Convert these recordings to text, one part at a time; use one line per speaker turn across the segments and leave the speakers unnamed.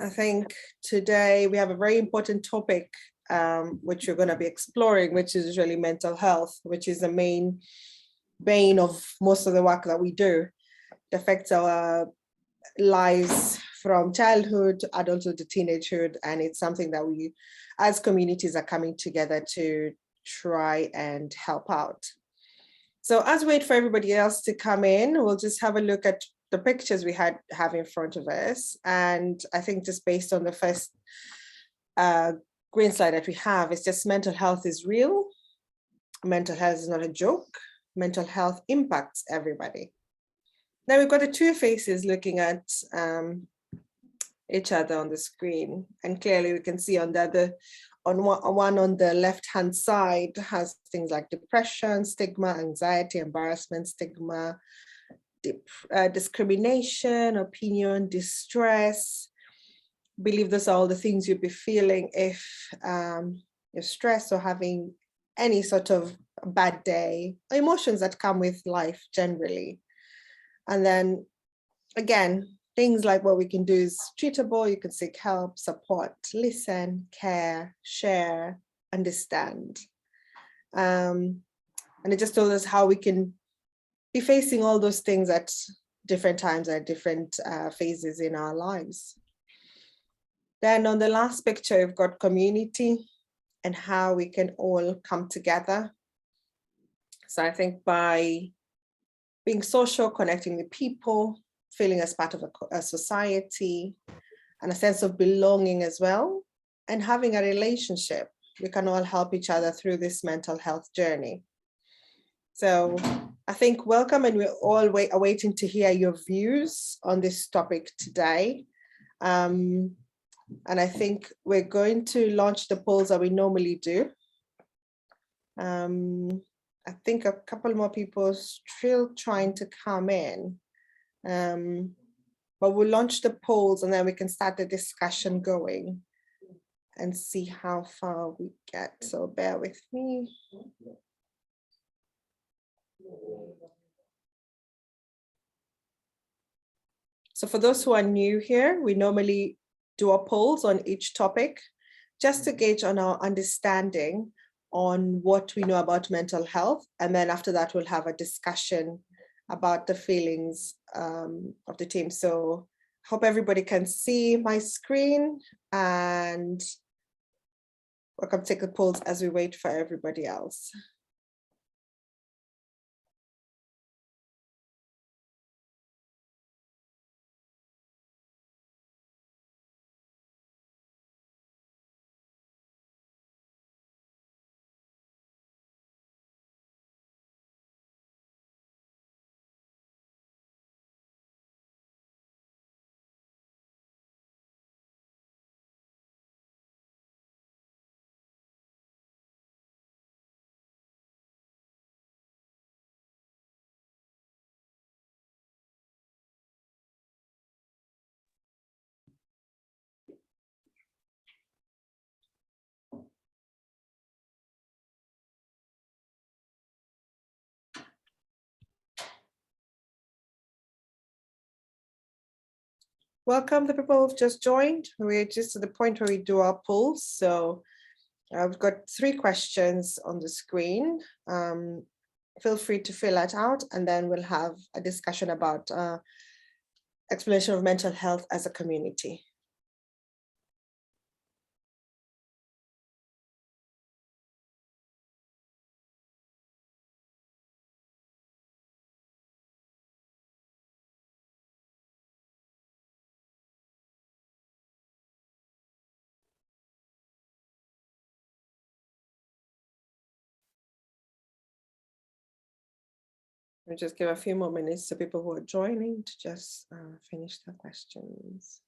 I think today we have a very important topic which we're going to be exploring, which is usually mental health, which is the main bane of most of the work that we do. It affects our lives from childhood to adulthood to teenagehood, and it's something that we as communities are coming together to try and help out. So as we wait for everybody else to come in, we'll just have a look at the pictures we have in front of us. And I think just based on the first green slide that we have, it's just mental health is real. Mental health is not a joke. Mental health impacts everybody. Now we've got the two faces looking at each other on the screen. And clearly we can see on the other, one on the left-hand side has things like depression, stigma, anxiety, embarrassment, stigma, discrimination, opinion, distress. I believe those are all the things you'd be feeling if you're stressed or having any sort of bad day, emotions that come with life generally. And then again, things like what we can do is treatable. You can seek help, support, listen, care, share, understand. And it just told us how we can be facing all those things at different times, at different phases in our lives. Then on the last picture, we've got community and how we can all come together. So I think by being social, connecting with people, feeling as part of a society, and a sense of belonging as well, and having a relationship, we can all help each other through this mental health journey. So I think welcome, and we're all waiting to hear your views on this topic today. And I think we're going to launch the polls that we normally do. I think a couple more people are still trying to come in. But we'll launch the polls and then we can start the discussion going and see how far we get. So bear with me. So for those who are new here, we normally do our polls on each topic just to gauge on our understanding on what we know about mental health. And then after that, we'll have a discussion about the feelings of the team. So hope everybody can see my screen, and welcome to take the polls as we wait for everybody else. Welcome the people who've just joined. We're just at the point where we do our polls. So we've got 3 questions on the screen. Feel free to fill that out, and then we'll have a discussion about exploration of mental health as a community. We'll just give a few more minutes to people who are joining to just finish their questions.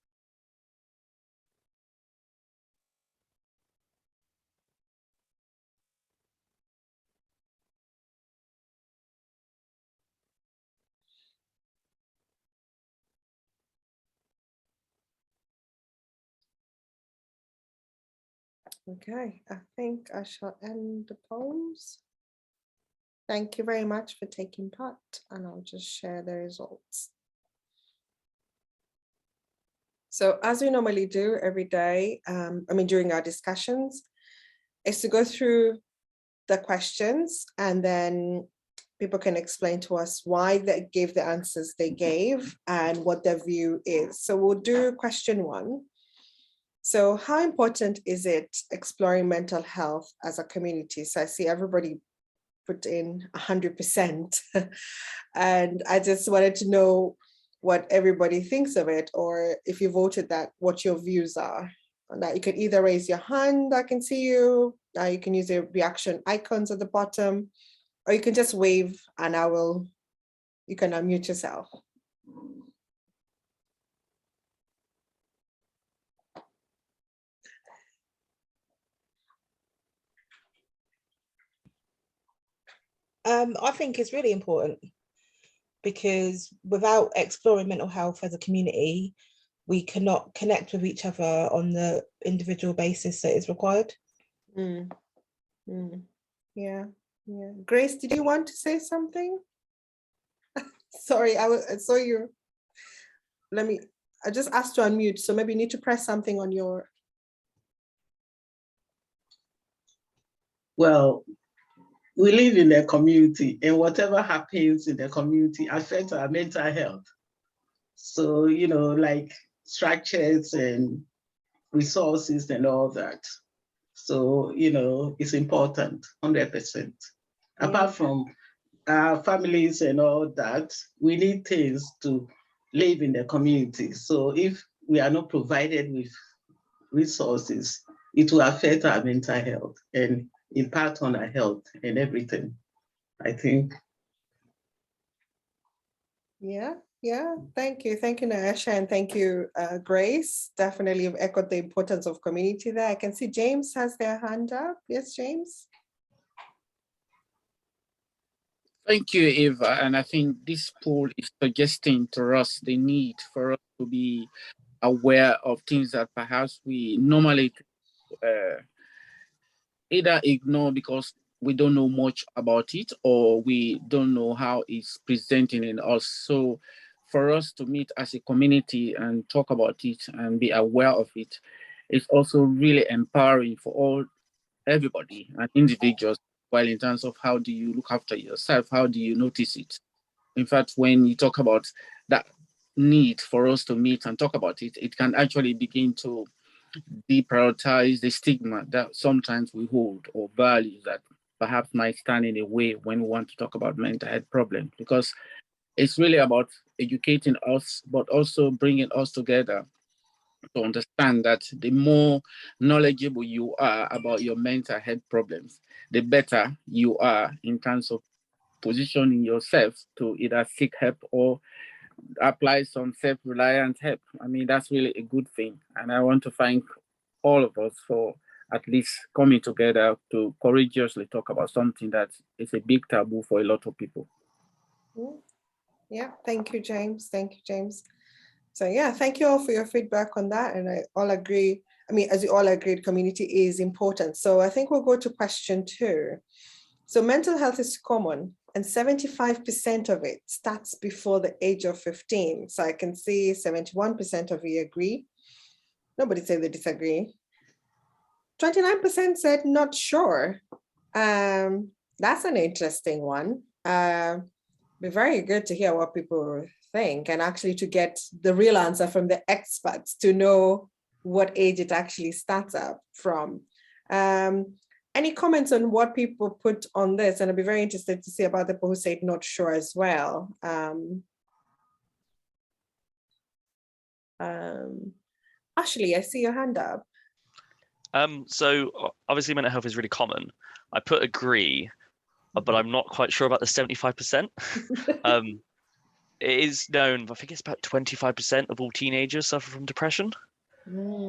Okay, I think I shall end the polls. Thank you very much for taking part, and I'll just share the results. So as we normally do every day, during our discussions, is to go through the questions and then people can explain to us why they gave the answers they gave and what their view is. So we'll do question 1. So how important is it exploring mental health as a community? So I see everybody put in 100%. And I just wanted to know what everybody thinks of it, or if you voted that, what your views are on that. You can either raise your hand, I can see you. You can use the reaction icons at the bottom, or you can just wave and you can unmute yourself.
I think it's really important, because without exploring mental health as a community, we cannot connect with each other on the individual basis that is required.
Yeah. Grace, did you want to say something? Sorry, I saw you. I just asked to unmute, so maybe you need to press something on your.
Well, we live in a community, and whatever happens in the community affects our mental health. So, like structures and resources and all that. So, it's important, 100%. Yeah. Apart from our families and all that, we need things to live in the community. So if we are not provided with resources, it will affect our mental health and impact on our health and everything, I think.
Yeah. Thank you, Naisha, and thank you, Grace. Definitely you've echoed the importance of community there. I can see James has their hand up. Yes, James.
Thank you, Eva. And I think this poll is suggesting to us the need for us to be aware of things that perhaps we normally either ignore because we don't know much about it, or we don't know how it's presenting in us. So for us to meet as a community and talk about it and be aware of it, it's also really empowering for everybody and individuals. While in terms of how do you look after yourself, how do you notice it? In fact, when you talk about that need for us to meet and talk about it, it can actually begin to deprioritize the stigma that sometimes we hold, or values that perhaps might stand in the way when we want to talk about mental health problems, because it's really about educating us, but also bringing us together to understand that the more knowledgeable you are about your mental health problems, the better you are in terms of positioning yourself to either seek help or apply some self-reliant help. I mean, that's really a good thing. And I want to thank all of us for at least coming together to courageously talk about something that is a big taboo for a lot of people.
Yeah, thank you, James. So yeah, thank you all for your feedback on that. And I all agree. I mean, as you all agreed, community is important. So I think we'll go to question 2. So mental health is common, and 75% of it starts before the age of 15. So I can see 71% of you agree. Nobody said they disagree. 29% said not sure. That's an interesting one. Be very good to hear what people think, and actually to get the real answer from the experts to know what age it actually starts up from. Any comments on what people put on this? And I'd be very interested to see about the people who said not sure as well. Ashley, I see your hand up.
So obviously mental health is really common. I put agree, but I'm not quite sure about the 75%. It is known, I think it's about 25% of all teenagers suffer from depression.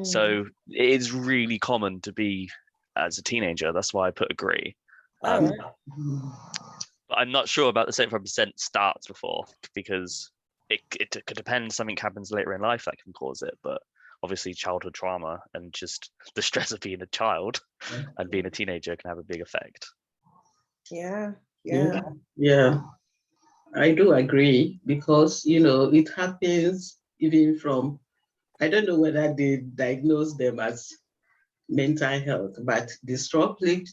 So it is really common to be as a teenager. That's why I put agree. But I'm not sure about the 75% starts before, because it could depend. Something happens later in life that can cause it, but obviously childhood trauma and just the stress of being a child and being a teenager can have a big effect.
Yeah.
I do agree, because it happens even from I don't know whether they diagnose them as mental health, but destructive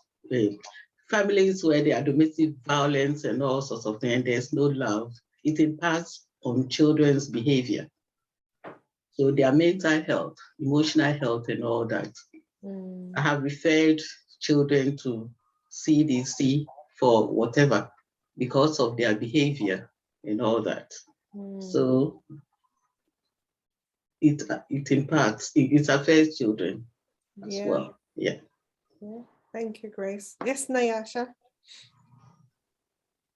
families where there are domestic violence and all sorts of things, and there's no love, it impacts on children's behavior. So their mental health, emotional health, and all that. I have referred children to CDC for whatever because of their behavior and all that. So it impacts, it affects children as well. Yeah.
Thank you, Grace. Yes, Nyasha.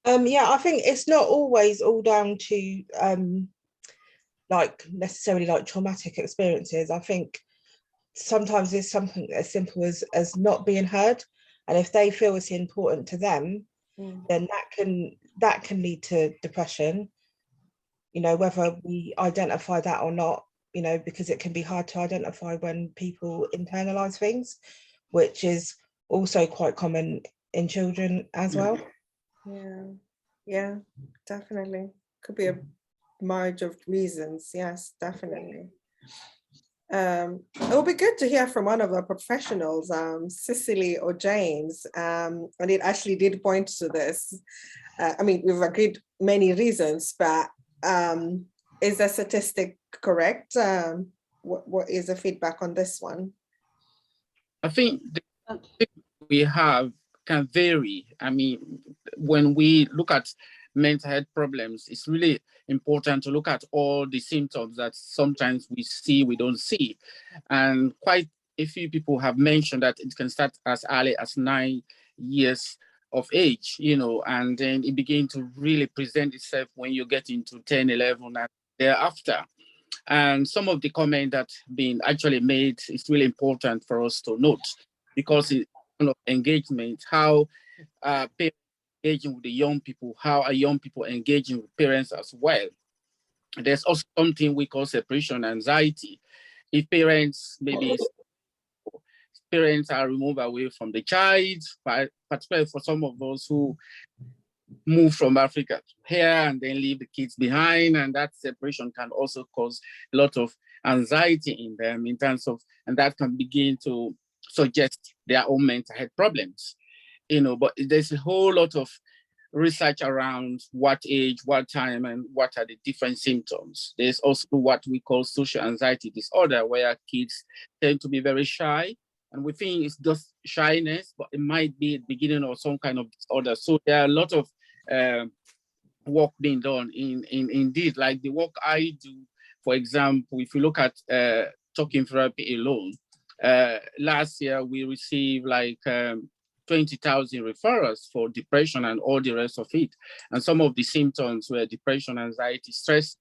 Yeah, I think it's not always all down to like necessarily like traumatic experiences. I think sometimes it's something as simple as not being heard, and if they feel it's important to them, then that can lead to depression. You know, whether we identify that or not, you know, because it can be hard to identify when people internalize things, which is also quite common in children as well.
Yeah, definitely. Could be a marge of reasons. Yes, definitely. It would be good to hear from one of our professionals, Cicely or James, and it actually did point to this. I mean, we've agreed many reasons, but is the statistic correct? What is the feedback on this one?
I think the we have can vary. I mean, when we look at mental health problems, it's really important to look at all the symptoms that sometimes we don't see. And quite a few people have mentioned that it can start as early as 9 years of age, you know, and then it begins to really present itself when you get into 10, 11 and thereafter. And some of the comments that been actually made is really important for us to note because it's kind of engagement, how parents engaging with the young people, how are young people engaging with parents as well. There's also something we call separation anxiety. If parents are removed away from the child, particularly for some of us who move from Africa here and then leave the kids behind, and that separation can also cause a lot of anxiety in them in terms of, and that can begin to suggest their own mental health problems, you know. But there's a whole lot of research around what age, what time, and what are the different symptoms. There's also what we call social anxiety disorder, where kids tend to be very shy. And we think it's just shyness, but it might be the beginning of some kind of disorder. So there are a lot of work being done in indeed, like the work I do. For example, if you look at talking therapy alone, last year we received like 20,000 referrals for depression and all the rest of it. And some of the symptoms were depression, anxiety, stress,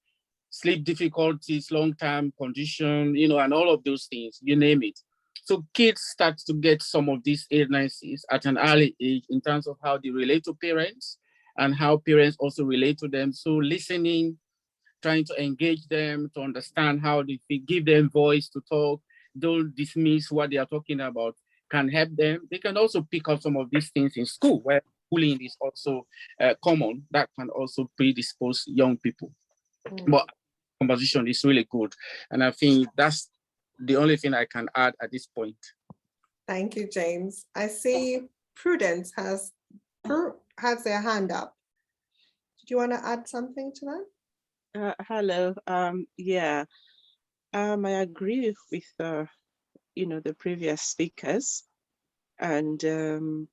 sleep difficulties, long-term condition, you know, and all of those things, you name it. So kids start to get some of these illnesses at an early age in terms of how they relate to parents and how parents also relate to them. So listening, trying to engage them, to understand how they give them voice to talk, don't dismiss what they are talking about, can help them. They can also pick up some of these things in school where bullying is also common. That can also predispose young people. But conversation is really good. And I think that's the only thing I can add at this point.
Thank you, James. I see Prudence has their hand up. Do you want to add something to that?
Hello. Yeah. I agree with the previous speakers, and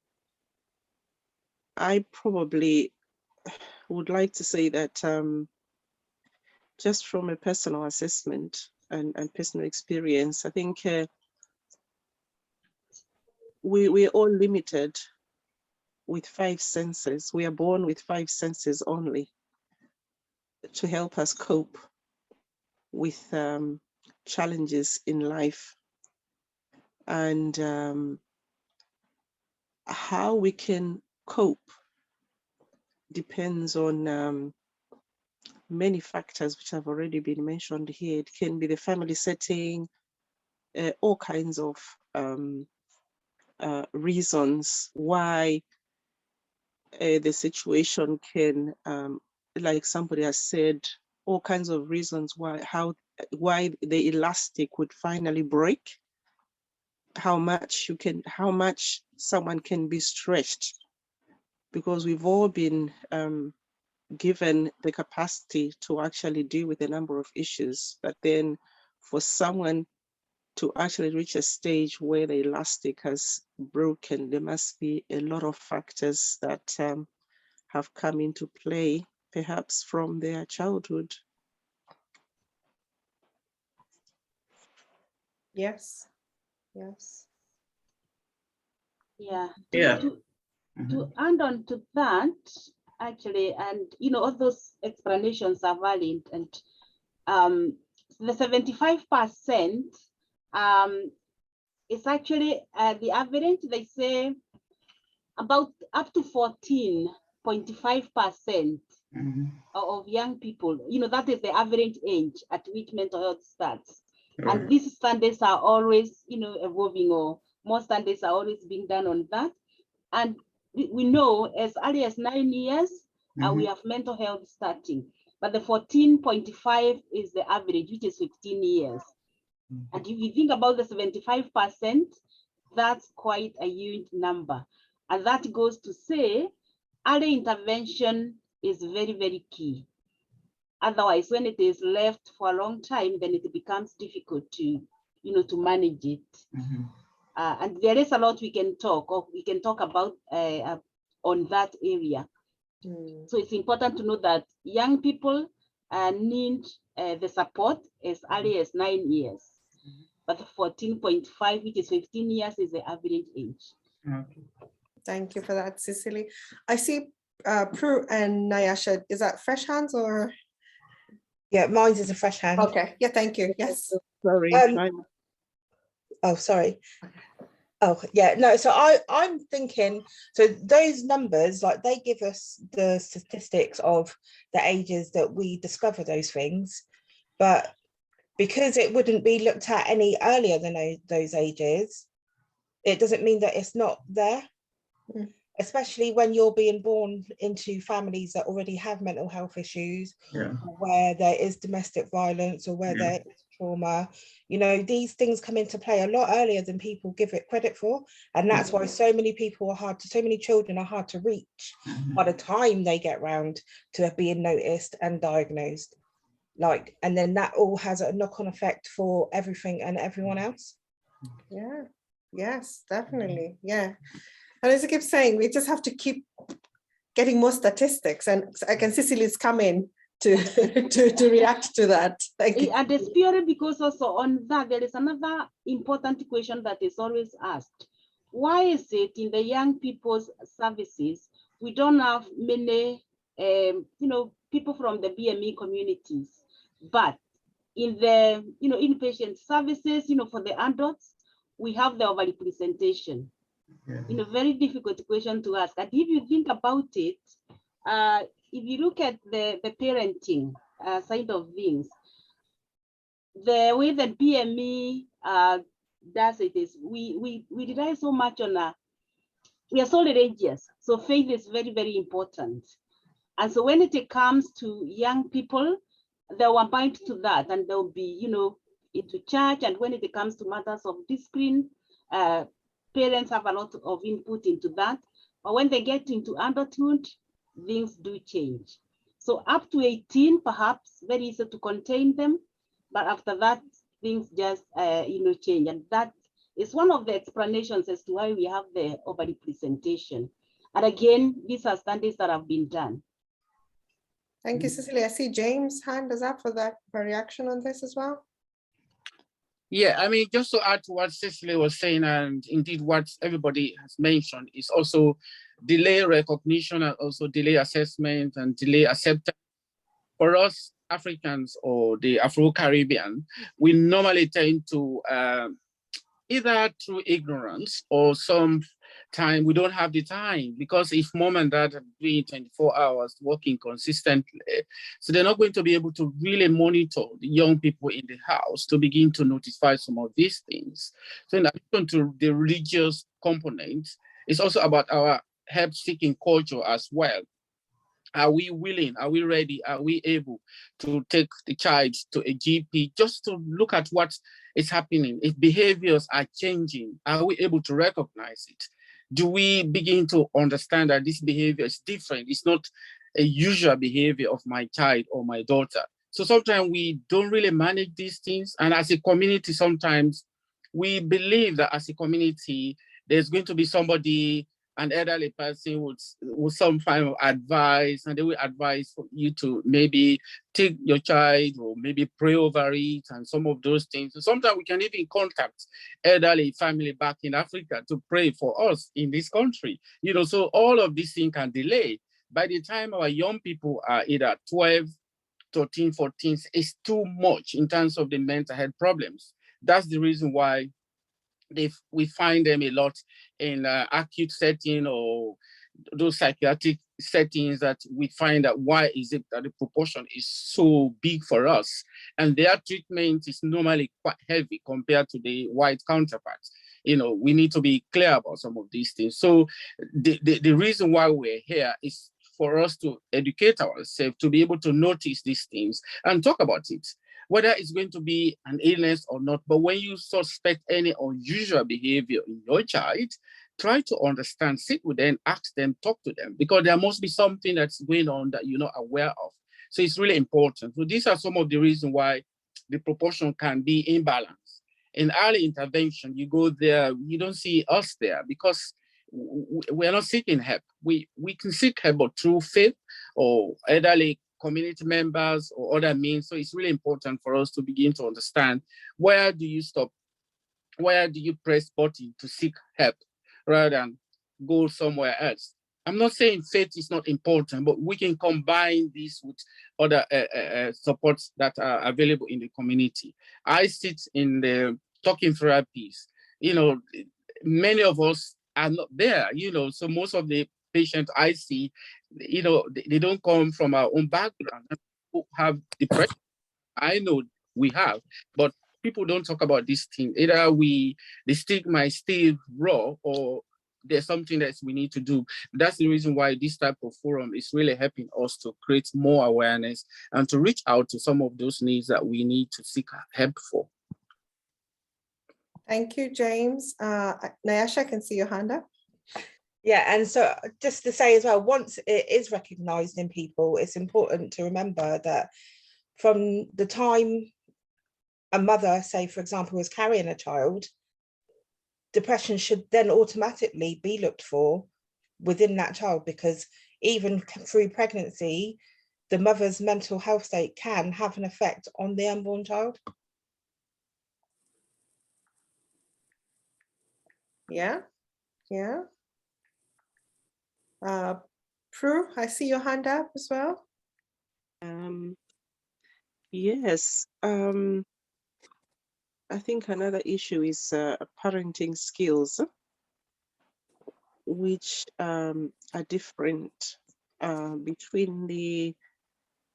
I probably would like to say that just from a personal assessment and personal experience, I think we're all limited with 5 senses. We are born with 5 senses only to help us cope with challenges in life. And how we can cope depends on many factors which have already been mentioned here. It can be the family setting, all kinds of reasons why the situation can, like somebody has said, all kinds of reasons why the elastic would finally break, how much someone can be stretched, because we've all been given the capacity to actually deal with a number of issues, but then for someone to actually reach a stage where the elastic has broken, there must be a lot of factors that have come into play, perhaps from their childhood.
Yes. Yes.
Yeah.
Yeah.
To add on to that, actually, and all those explanations are valid, and the 75% is actually the average. They say about up to 14.5% of young people, that is the average age at which mental health starts.
Right.
And these standards are always, evolving, or more standards are always being done on that. And we know as early as 9 years, we have mental health starting, but the 14.5 is the average, which is 15 years. And if you think about the 75%, that's quite a huge number. And that goes to say early intervention is very, very key. Otherwise, when it is left for a long time, then it becomes difficult to, to manage it. And there is a lot we can talk about on that area. So it's important to know that young people need the support as early as 9 years. But 14.5, which is 15 years, is the average age.
Thank you for that, Cicely. I see Prue and Nyasha. Is that fresh hands or?
Yeah, mine is a fresh hand.
Okay. Yeah, thank you. Yes.
Sorry.
Oh, sorry. Oh, yeah, no, so I'm thinking, so those numbers, like they give us the statistics of the ages that we discover those things, but because it wouldn't be looked at any earlier than those ages, it doesn't mean that it's not there, especially when you're being born into families that already have mental health issues, where there is domestic violence or where there is trauma. These things come into play a lot earlier than people give it credit for, and that's why so many children are hard to reach by the time they get round to being noticed and diagnosed. And then that all has a knock-on effect for everything and everyone else.
Yeah. Yes, definitely. Yeah. And as I keep saying, we just have to keep getting more statistics, and I can Cicely's come in to react to that. Thank you.
And it's purely because also on that, there is another important question that is always asked. Why is it in the young people's services, we don't have many, people from the BME communities, but in the, inpatient services, for the adults, we have the overrepresentation. Very difficult question to ask. And if you think about it, if you look at the parenting side of things, the way that BME does it is we rely so much on we are so religious, so faith is very, very important. And so when it comes to young people, they will bind to that, and they'll be, into church. And when it comes to matters of discipline, parents have a lot of input into that. But when they get into adulthood, things do change. So up to 18, perhaps very easy to contain them, but after that, things just change. And that is one of the explanations as to why we have the overrepresentation. And again, these are studies that have been done.
Thank you, Cicely. I see James' hand is up for that reaction on this as well.
Yeah, I mean, just to add to what Cicely was saying, and indeed what everybody has mentioned, is also delay recognition and also delay assessment and delay acceptance. For us Africans or the Afro-Caribbean, we normally tend to either through ignorance or some time we don't have the time, because if mom and dad are doing 24 hours working consistently, so they're not going to be able to really monitor the young people in the house to begin to notify some of these things. So in addition to the religious component, it's also about our help-seeking culture as well. Are we willing? Are we ready? Are we able to take the child to a GP just to look at what is happening? If behaviors are changing, are we able to recognize it? Do we begin to understand that this behavior is different? It's not a usual behavior of my child or my daughter. So sometimes we don't really manage these things. And as a community, sometimes we believe that as a community, there's going to be somebody, an elderly person with some kind of advice, and they will advise for you to maybe take your child or maybe pray over it and some of those things. So sometimes we can even contact elderly family back in Africa to pray for us in this country. You know, so all of these things can delay. By the time our young people are either 12, 13, 14, it's too much in terms of the mental health problems. That's the reason why we find them a lot in acute setting or those psychiatric settings, that we find that why is it that the proportion is so big for us, and their treatment is normally quite heavy compared to the white counterparts. You know, we need to be clear about some of these things. So the reason why we're here is for us to educate ourselves, to be able to notice these things and talk about it, whether it's going to be an illness or not. But when you suspect any unusual behavior in your child, try to understand, sit with them, ask them, talk to them, because there must be something that's going on that you're not aware of. So it's really important. So these are some of the reasons why the proportion can be imbalanced. In early intervention, you go there, you don't see us there because we're not seeking help. We can seek help, but through faith or elderly community members or other means. So it's really important for us to begin to understand, where do you stop? Where do you press button to seek help rather than go somewhere else? I'm not saying faith is not important, but we can combine this with other supports that are available in the community. I sit in the talking therapies. You know, many of us are not there, you know, so most of the patients I see, you know, they don't come from our own background. People have depression. I know we have, but people don't talk about this thing. Either the stigma is still raw, or there's something that we need to do. That's the reason why this type of forum is really helping us to create more awareness and to reach out to some of those needs that we need to seek help for.
Thank you, James. Nyasha, I can see your hand up.
Yeah, and so just to say as well, once it is recognised in people, it's important to remember that from the time a mother, say, for example, is carrying a child, depression should then automatically be looked for within that child, because even through pregnancy, the mother's mental health state can have an effect on the unborn child.
Yeah, yeah. Prue, I see your hand up as well.
Yes. I think another issue is parenting skills, which are different between the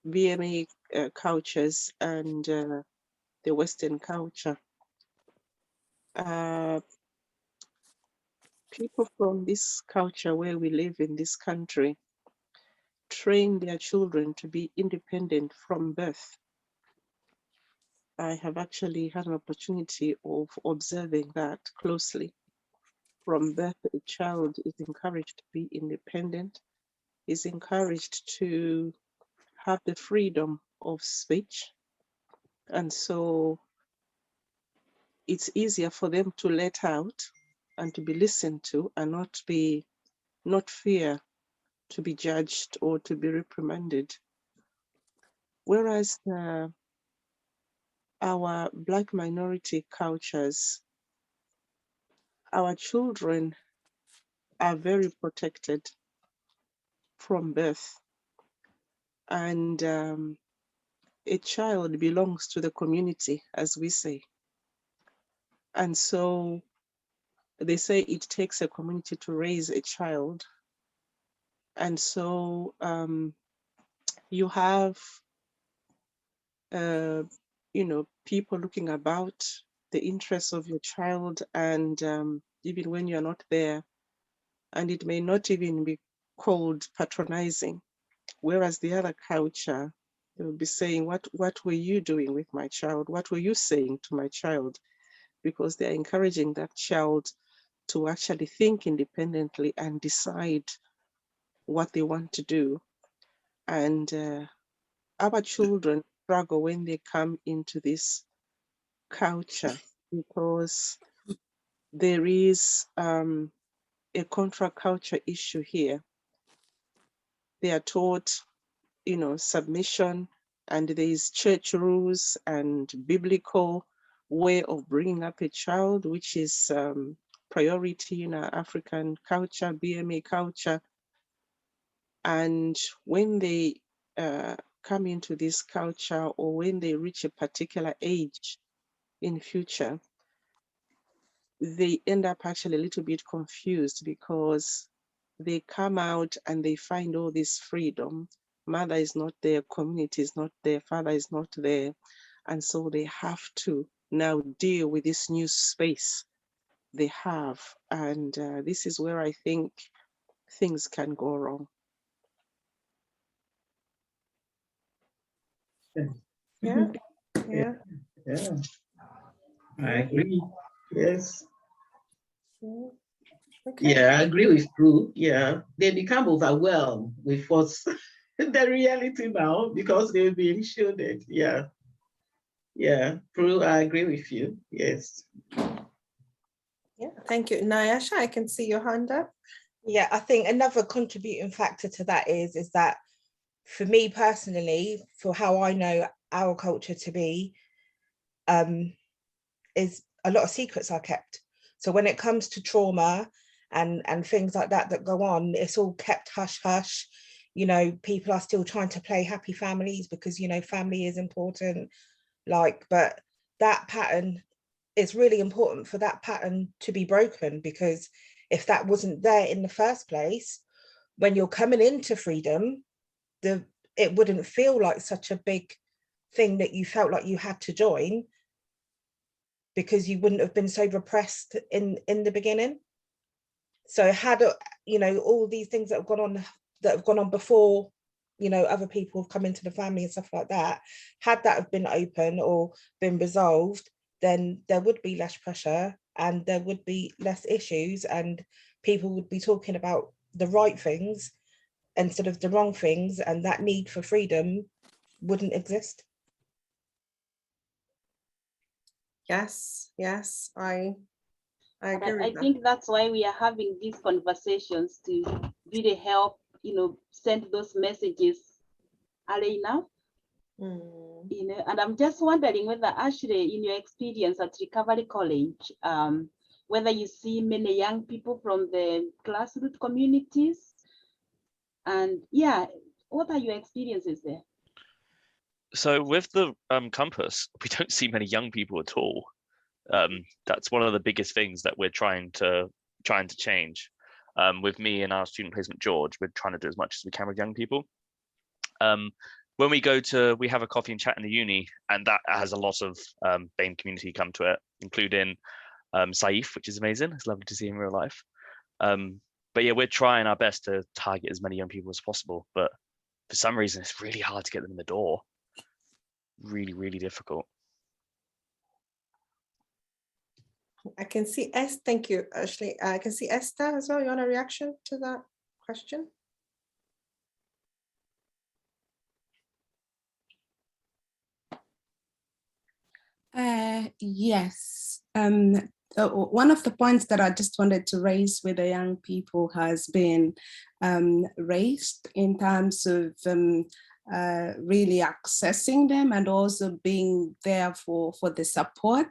VMA cultures and the Western culture. People from this culture where we live in this country train their children to be independent from birth. I have actually had an opportunity of observing that closely. From birth, a child is encouraged to be independent, is encouraged to have the freedom of speech. And so it's easier for them to let out and to be listened to and not fear to be judged or to be reprimanded. Whereas our Black minority cultures, our children are very protected from birth. And a child belongs to the community, as we say. And so they say it takes a community to raise a child. And so you have, people looking about the interests of your child, and even when you're not there, and it may not even be called patronizing, Whereas the other culture, they will be saying, what were you doing with my child? What were you saying to my child? Because they're encouraging that child to actually think independently and decide what they want to do. And our children struggle when they come into this culture because there is a contra culture issue here. They are taught, submission, and there is church rules and biblical way of bringing up a child, which is priority in our African culture, BMA culture. And when they come into this culture, or when they reach a particular age in future, they end up actually a little bit confused because they come out and they find all this freedom. Mother is not there, community is not there, father is not there. And so they have to now deal with this new space they have. And this is where I think things can go wrong.
Yeah. Yeah.
Yeah. I agree. Yes.
Okay.
Yeah, I agree with Prue. Yeah, they become overwhelmed with what's the reality now because they've been shielded. Yeah. Yeah, Prue, I agree with you. Yes.
Yeah. Thank you. Nyasha, I can see your hand up.
Yeah, I think another contributing factor to that is that for me personally, for how I know our culture to be, is a lot of secrets are kept. So when it comes to trauma and things like that go on, it's all kept hush hush. People are still trying to play happy families because family is important. But that pattern, it's really important for that pattern to be broken, because if that wasn't there in the first place, when you're coming into freedom, it wouldn't feel like such a big thing that you felt like you had to join, because you wouldn't have been so repressed in the beginning. So had all these things that have gone on before, other people have come into the family and stuff like that, had that have been open or been resolved, then there would be less pressure and there would be less issues, and people would be talking about the right things instead of the wrong things, and that need for freedom wouldn't exist.
Yes, I agree with
I
that.
think that's why we are having these conversations, to really help, send those messages early enough. And I'm just wondering whether, Ashley, in your experience at Recovery College, whether you see many young people from the grassroots communities, and what are your experiences there?
So with the campus, we don't see many young people at all. That's one of the biggest things that we're trying to change. With me and our student placement George, we're trying to do as much as we can with young people. When we have a coffee and chat in the uni, and that has a lot of BAME community come to it, including Saif, which is amazing. It's lovely to see him in real life. But yeah, we're trying our best to target as many young people as possible. But for some reason, it's really hard to get them in the door. Really, really difficult.
I can see Esther. Thank you, Ashley. I can see Esther as well. You want a reaction to that question?
Yes. One of the points that I just wanted to raise with the young people has been raised in terms of really accessing them and also being there for the support.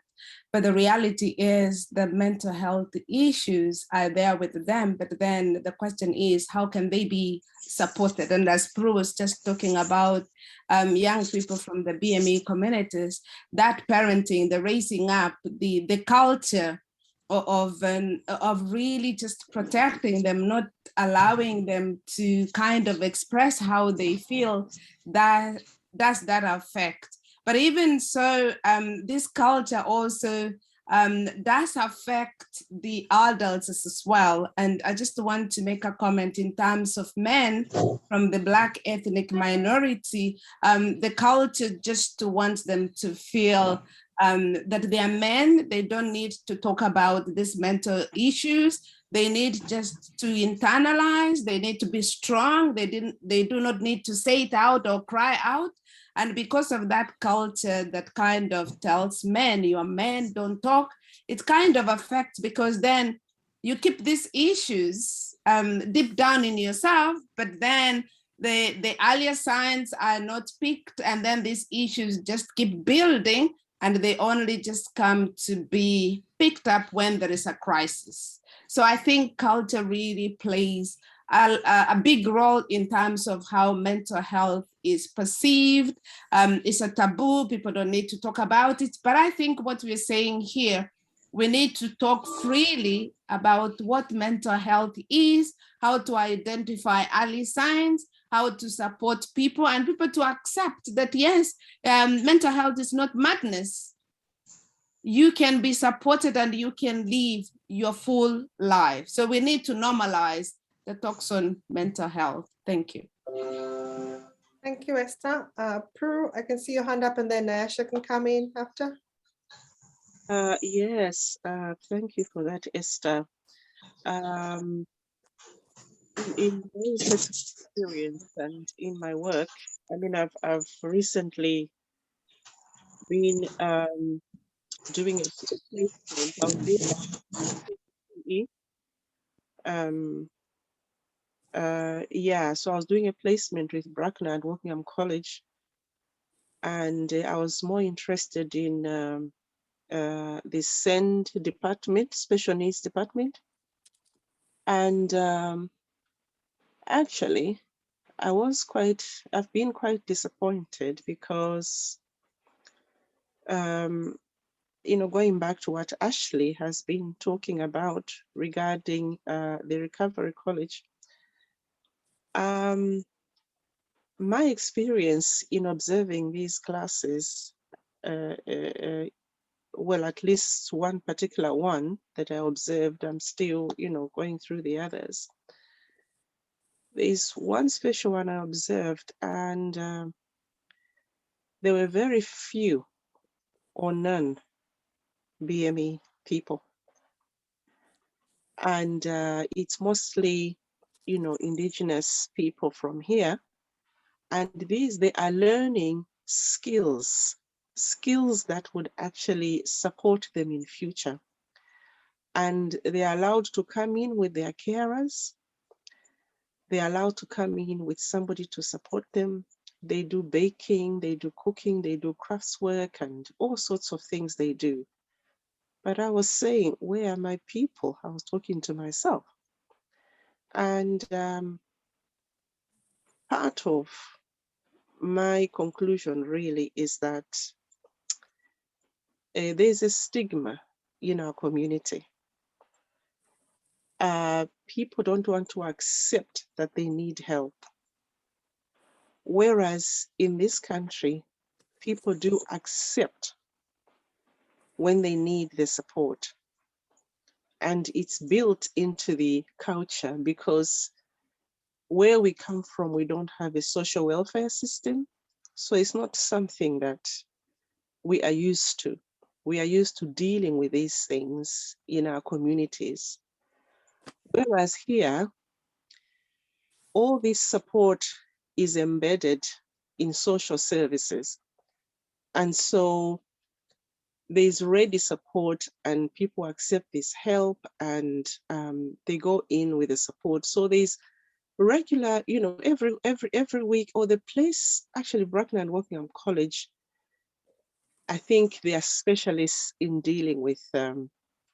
But the reality is the mental health issues are there with them, but then the question is, how can they be supported? And as Prue was just talking about young people from the BME communities, that parenting, the raising up, the culture of really just protecting them, not allowing them to kind of express how they feel, does that affect. But even so, this culture also does affect the adults as well. And I just want to make a comment in terms of men from the Black ethnic minority. The culture just wants them to feel that they are men. They don't need to talk about these mental issues. They need just to internalize. They need to be strong. They do not need to say it out or cry out. And because of that culture that kind of tells men, you're men, don't talk, it kind of affects, because then you keep these issues deep down in yourself, but then the earlier signs are not picked, and then these issues just keep building, and they only just come to be picked up when there is a crisis. So I think culture really plays a big role in terms of how mental health is perceived. It's a taboo, people don't need to talk about it. But I think what we're saying here, we need to talk freely about what mental health is, how to identify early signs, how to support people, and people to accept that, yes, mental health is not madness. You can be supported and you can live your full life. So we need to normalize the talks on mental health. Thank you.
Thank you, Esther. Prue, I can see your hand up, and then Asha can come in after.
Yes, thank you for that, Esther. In my personal experience and in my work, I mean, I've recently been doing a placement. I was doing so I was doing a placement with Bracknell at Wokingham College, and I was more interested in the SEND department, special needs department. And actually, I've been quite disappointed because, going back to what Ashley has been talking about regarding the Recovery College, my experience in observing these classes, well, at least one particular one that I observed, I'm still, going through the others. There's one special one I observed, and there were very few or none BME people. And it's mostly, indigenous people from here. And they are learning skills that would actually support them in future. And they are allowed to come in with their carers. They are allowed to come in with somebody to support them. They do baking, they do cooking, they do crafts work, and all sorts of things they do. But I was saying, where are my people? I was talking to myself. And part of my conclusion really is that there's a stigma in our community. People don't want to accept that they need help. Whereas in this country, people do accept when they need the support. And it's built into the culture because where we come from, we don't have a social welfare system. So it's not something that we are used to. We are used to dealing with these things in our communities. Whereas here, all this support is embedded in social services. And so there's ready support and people accept this help and they go in with the support. So there's regular, every week, or the place, actually Bracknell and Wokingham College, I think they are specialists in dealing with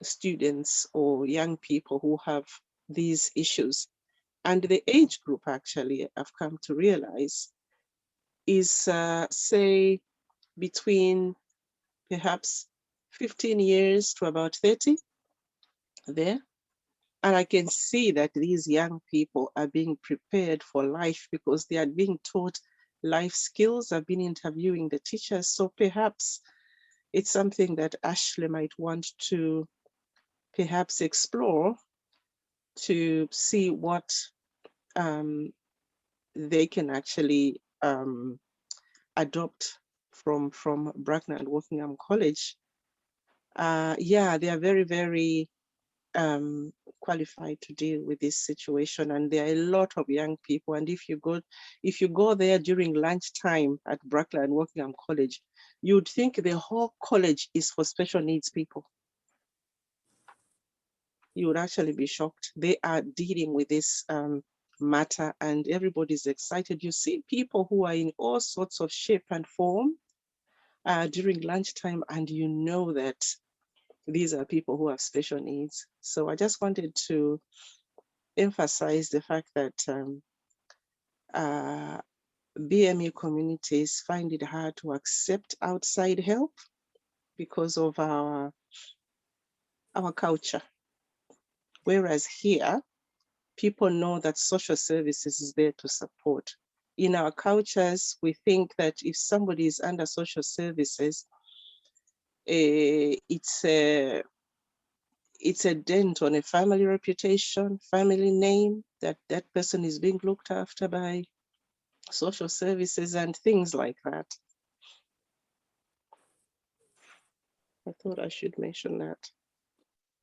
students or young people who have these issues. And the age group, actually, I've come to realize is, say, between perhaps 15 years to about 30 there. And I can see that these young people are being prepared for life because they are being taught life skills. I've been interviewing the teachers. So perhaps, it's something that Ashley might want to perhaps explore to see what they can actually adopt from Bracknell and Wokingham College. Yeah, they are very, very qualified to deal with this situation, and there are a lot of young people. And if you go there during lunchtime at Bracknell and Wokingham College, you'd think the whole college is for special needs people. You would actually be shocked. They are dealing with this matter, and everybody's excited. You see people who are in all sorts of shape and form during lunchtime, and you know that these are people who have special needs. So I just wanted to emphasize the fact that BME communities find it hard to accept outside help because of our culture. Whereas here, people know that social services is there to support. In our cultures, we think that if somebody is under social services, it's a dent on a family reputation, family name, that that person is being looked after by social services and things like that. I thought I should mention that.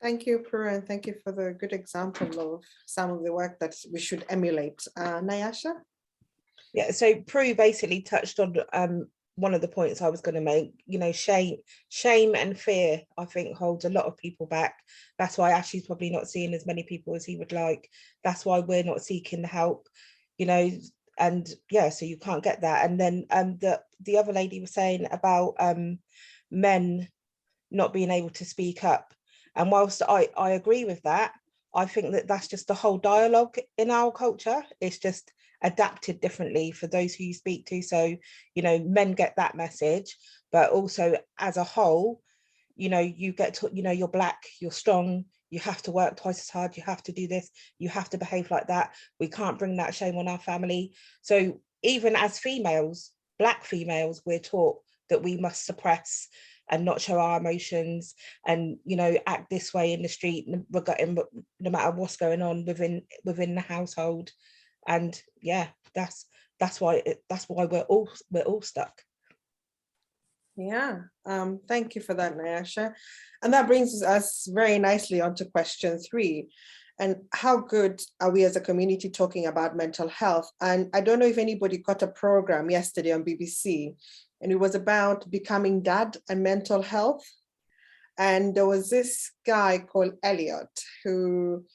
Thank you, Prue, and thank you for the good example of some of the work that we should emulate. Nyasha?
Yeah, so Prue basically touched on one of the points I was going to make. You know, shame and fear, I think, holds a lot of people back. That's why Ashley's probably not seeing as many people as he would like. That's why we're not seeking the help, you know, and yeah, so you can't get that. And then the other lady was saying about men not being able to speak up. And whilst I agree with that, I think that that's just the whole dialogue in our culture. It's just adapted differently for those who you speak to. So, you know, men get that message, but also as a whole, you know, you get to, you know, you're black, you're strong, you have to work twice as hard, you have to do this, you have to behave like that. We can't bring that shame on our family. So even as females, black females, we're taught that we must suppress and not show our emotions and, you know, act this way in the street, no matter what's going on within the household. And yeah, that's why we're all stuck.
Yeah, thank you for that, Nyasha. And that brings us very nicely onto question 3. And how good are we as a community talking about mental health? And I don't know if anybody got a program yesterday on BBC, and it was about becoming dad and mental health. And there was this guy called Elliot who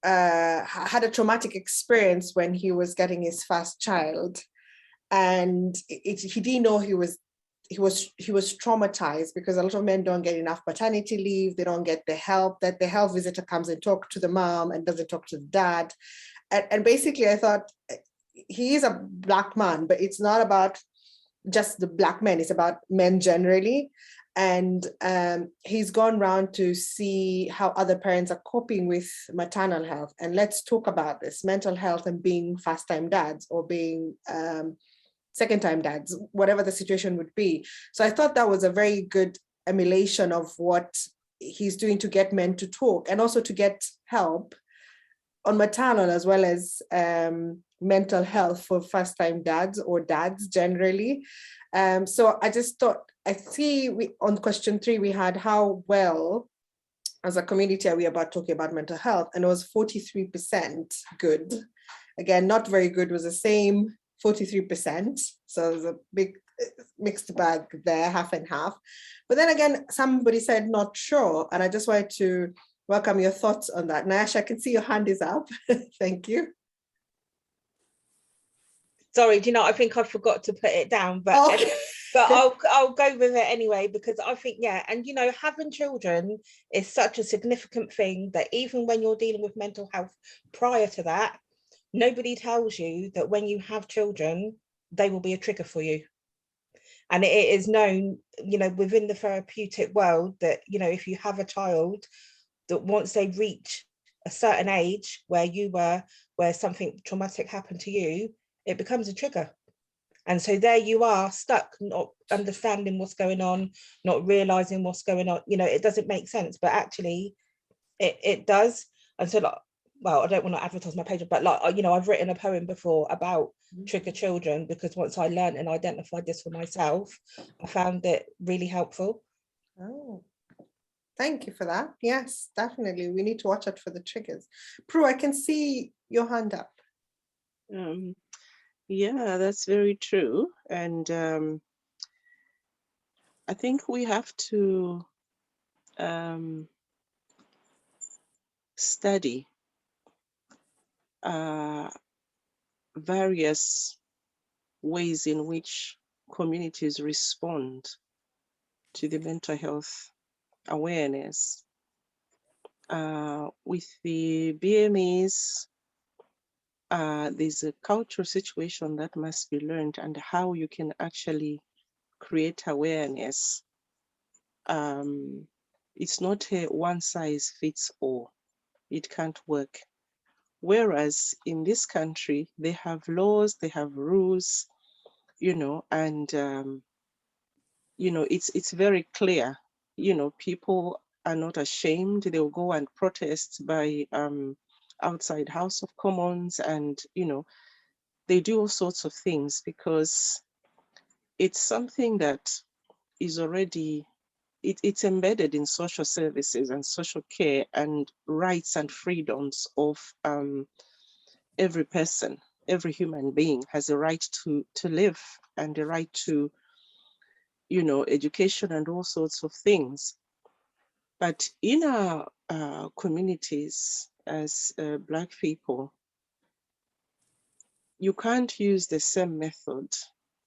had a traumatic experience when he was getting his first child. And he didn't know he was traumatized because a lot of men don't get enough paternity leave. They don't get the help, that the health visitor comes and talks to the mom and doesn't talk to the dad. And basically I thought, he is a black man, but it's not about just the black men, it's about men generally. And he's gone around to see how other parents are coping with maternal health. And let's talk about this, mental health and being first-time dads or being second-time dads, whatever the situation would be. So I thought that was a very good emulation of what he's doing to get men to talk and also to get help on maternal as well as mental health for first-time dads or dads generally. So I just thought, I see on question 3, we had how well as a community are we about talking about mental health, and it was 43% good. Again, not very good was the same 43%. So there's a big mixed bag there, half and half. But then again, somebody said not sure, and I just wanted to welcome your thoughts on that. Nyasha, I can see your hand is up. Thank you.
Sorry, do you know, I think I forgot to put it down, but but I'll go with it anyway, because I think, yeah, and you know, having children is such a significant thing that even when you're dealing with mental health prior to that, nobody tells you that when you have children, they will be a trigger for you. And it is known, you know, within the therapeutic world that, you know, if you have a child, that once they reach a certain age where something traumatic happened to you, it becomes a trigger. And so there you are, stuck, not understanding what's going on, not realizing what's going on. You know, it doesn't make sense, but actually it does. And so, like, well, I don't want to advertise my page, but like, you know, I've written a poem before about trigger children, because once I learned and identified this for myself, I found it really helpful.
Oh, thank you for that. Yes, definitely. We need to watch out for the triggers. Prue, I can see your hand up.
Yeah, that's very true. And I think we have to study various ways in which communities respond to the mental health awareness. With the BMEs, there's a cultural situation that must be learned, and how you can actually create awareness. It's not a one size fits all. It can't work. Whereas in this country, they have laws, they have rules, you know, and you know, it's very clear. You know, people are not ashamed. They'll go and protest by outside House of Commons, and you know, they do all sorts of things because it's something that is already it's embedded in social services and social care and rights and freedoms of every person. Every human being has a right to live, and a right to, you know, education and all sorts of things. But in our communities as Black people, you can't use the same method,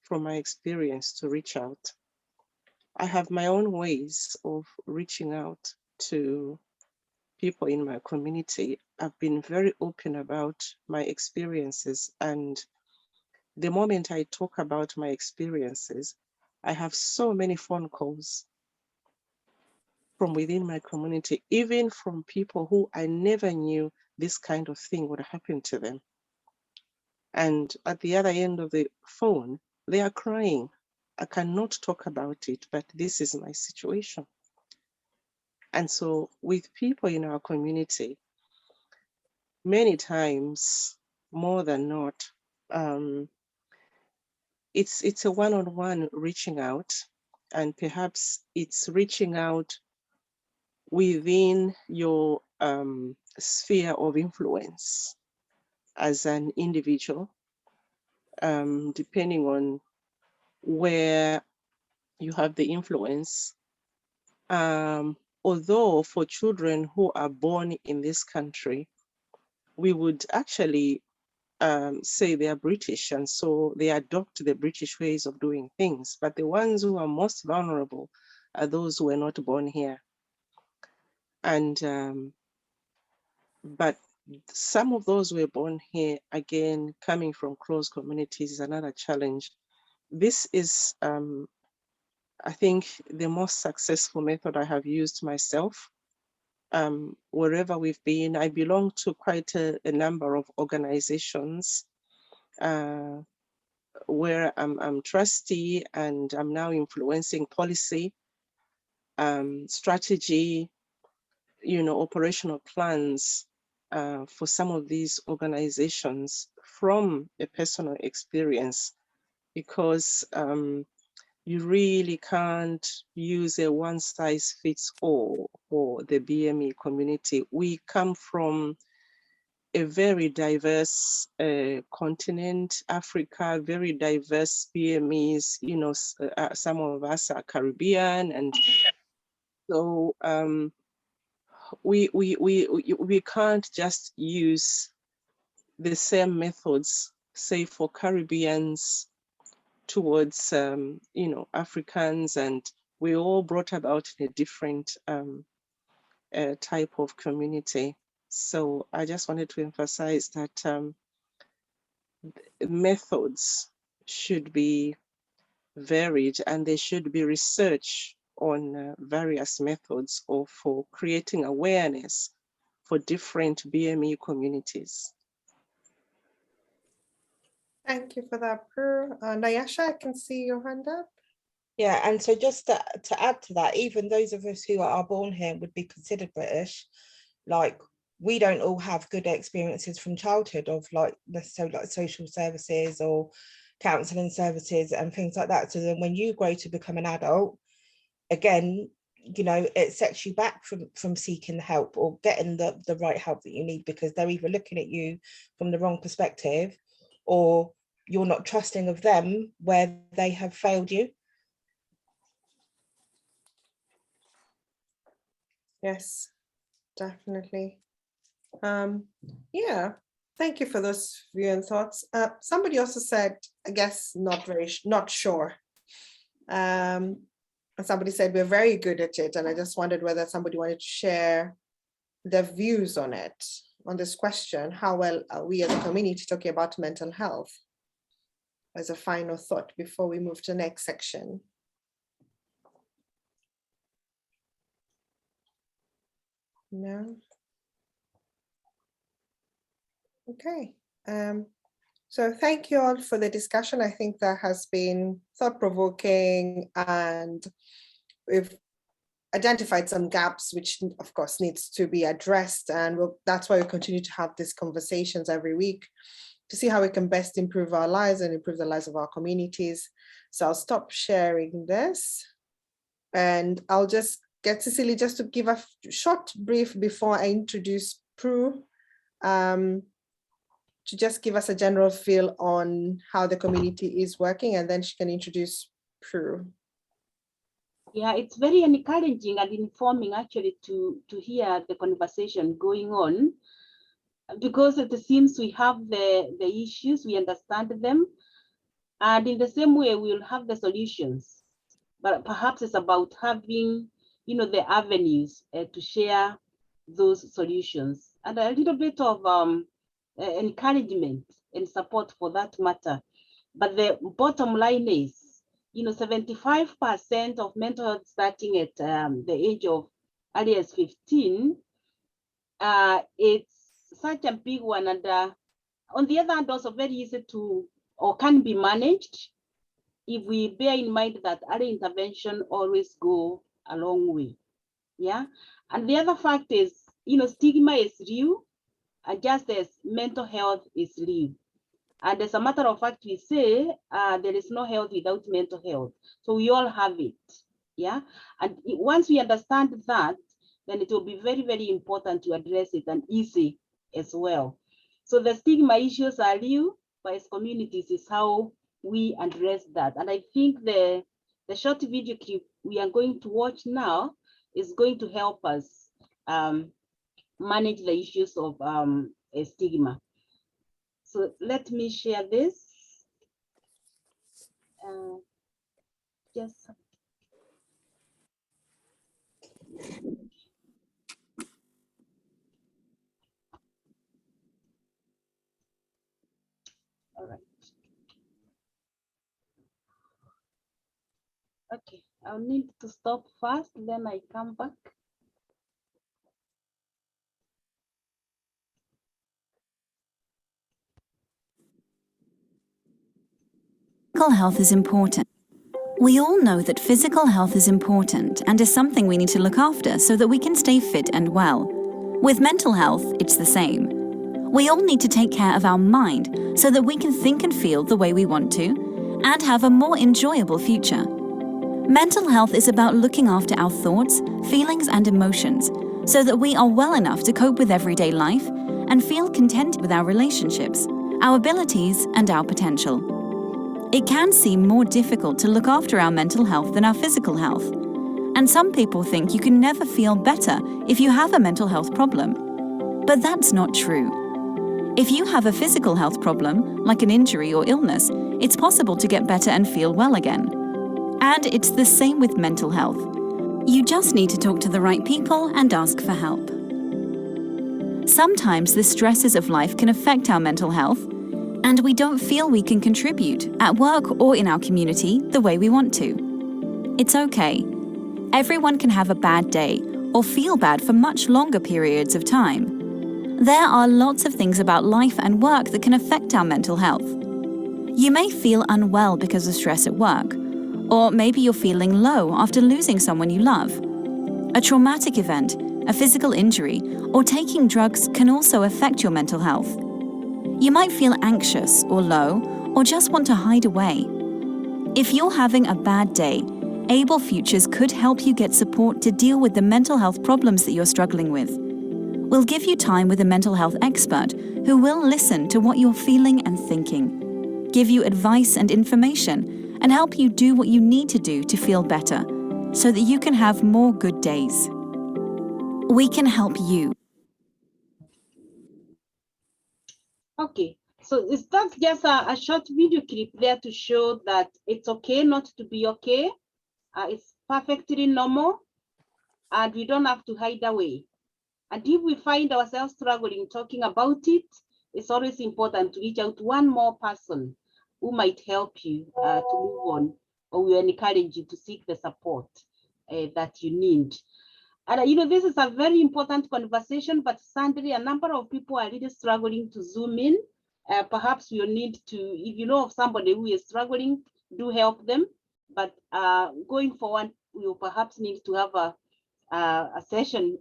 from my experience, to reach out. I have my own ways of reaching out to people in my community. I've been very open about my experiences, and the moment I talk about my experiences, I have so many phone calls from within my community, even from people who I never knew this kind of thing would happen to them. And at the other end of the phone, they are crying. I cannot talk about it, but this is my situation. And so with people in our community, many times, more than not, it's a one-on-one reaching out, and perhaps it's reaching out within your sphere of influence as an individual, depending on where you have the influence. Although for children who are born in this country, we would actually say they are British, and so they adopt the British ways of doing things. But the ones who are most vulnerable are those who were not born here. And but some of those who were born here, again, coming from close communities, is another challenge. This is, I think, the most successful method I have used myself. Wherever we've been, I belong to quite a number of organizations where I'm trustee, and I'm now influencing policy, strategy, you know, operational plans for some of these organizations from a personal experience, because you really can't use a one size fits all for the BME community. We come from a very diverse continent, Africa, very diverse BMEs, you know, some of us are Caribbean, and so we can't just use the same methods, say for Caribbeans towards you know, Africans, and we all brought about in a different type of community. So I just wanted to emphasize that methods should be varied, and there should be research on various methods or for creating awareness for different BME communities.
Thank you for that, Prue. Nyasha, I can see your hand up.
Yeah, and so just to add to that, even those of us who are born here would be considered British, like we don't all have good experiences from childhood of like necessarily like social services or counselling services and things like that. So then when you grow to become an adult, again, you know, it sets you back from seeking help or getting the right help that you need, because they're either looking at you from the wrong perspective or you're not trusting of them where they have failed you.
Yes, definitely. Yeah, thank you for those views and thoughts. Somebody also said, I guess, not sure. And somebody said we're very good at it, and I just wondered whether somebody wanted to share their views on it, on this question. How well are we as a community talking about mental health? As a final thought before we move to the next section. No. Okay. So thank you all for the discussion. I think that has been thought-provoking, and we've identified some gaps, which of course needs to be addressed. And that's why we continue to have these conversations every week to see how we can best improve our lives and improve the lives of our communities. So I'll stop sharing this, and I'll just get Cecily just to give a short brief before I introduce Prue, to just give us a general feel on how the community is working, and then she can introduce Prue.
Yeah, it's very encouraging and informing actually to hear the conversation going on, because it seems we have the issues, we understand them, and in the same way we'll have the solutions. But perhaps it's about having, you know, the avenues to share those solutions, and a little bit of encouragement and support for that matter. But the bottom line is, you know, 75% of mental health starting at the age of early as 15, it's such a big one. And on the other hand, also very easy to, or can be managed if we bear in mind that early intervention always go a long way. Yeah. And the other fact is, you know, stigma is real, just as mental health is real. And as a matter of fact, we say there is no health without mental health. So we all have it. Yeah. And once we understand that, then it will be very, very important to address it, and easy as well. So the stigma issues are real, but as communities is how we address that. And I think the short video clip we are going to watch now is going to help us manage the issues of a stigma. So let me share this. Just. All right. Okay, I'll need to stop first, then I come back.
Physical health is important. We all know that physical health is important and is something we need to look after so that we can stay fit and well. With mental health, it's the same. We all need to take care of our mind so that we can think and feel the way we want to and have a more enjoyable future. Mental health is about looking after our thoughts, feelings and emotions so that we are well enough to cope with everyday life and feel content with our relationships, our abilities and our potential. It can seem more difficult to look after our mental health than our physical health. And some people think you can never feel better if you have a mental health problem. But that's not true. If you have a physical health problem, like an injury or illness, it's possible to get better and feel well again. And it's the same with mental health. You just need to talk to the right people and ask for help. Sometimes the stresses of life can affect our mental health, and we don't feel we can contribute at work or in our community the way we want to. It's okay. Everyone can have a bad day or feel bad for much longer periods of time. There are lots of things about life and work that can affect our mental health. You may feel unwell because of stress at work, or maybe you're feeling low after losing someone you love. A traumatic event, a physical injury, or taking drugs can also affect your mental health. You might feel anxious or low, or just want to hide away. If you're having a bad day, Able Futures could help you get support to deal with the mental health problems that you're struggling with. We'll give you time with a mental health expert who will listen to what you're feeling and thinking, give you advice and information, and help you do what you need to do to feel better, so that you can have more good days. We can help you.
Okay, so is that just a short video clip there to show that it's okay not to be okay? It's perfectly normal, and we don't have to hide away. And if we find ourselves struggling talking about it, it's always important to reach out to one more person who might help you to move on, or we encourage you to seek the support that you need. And you know, this is a very important conversation, but sadly, a number of people are really struggling to zoom in. Perhaps you need to, if you know of somebody who is struggling, do help them. But going forward, we will perhaps need to have a session,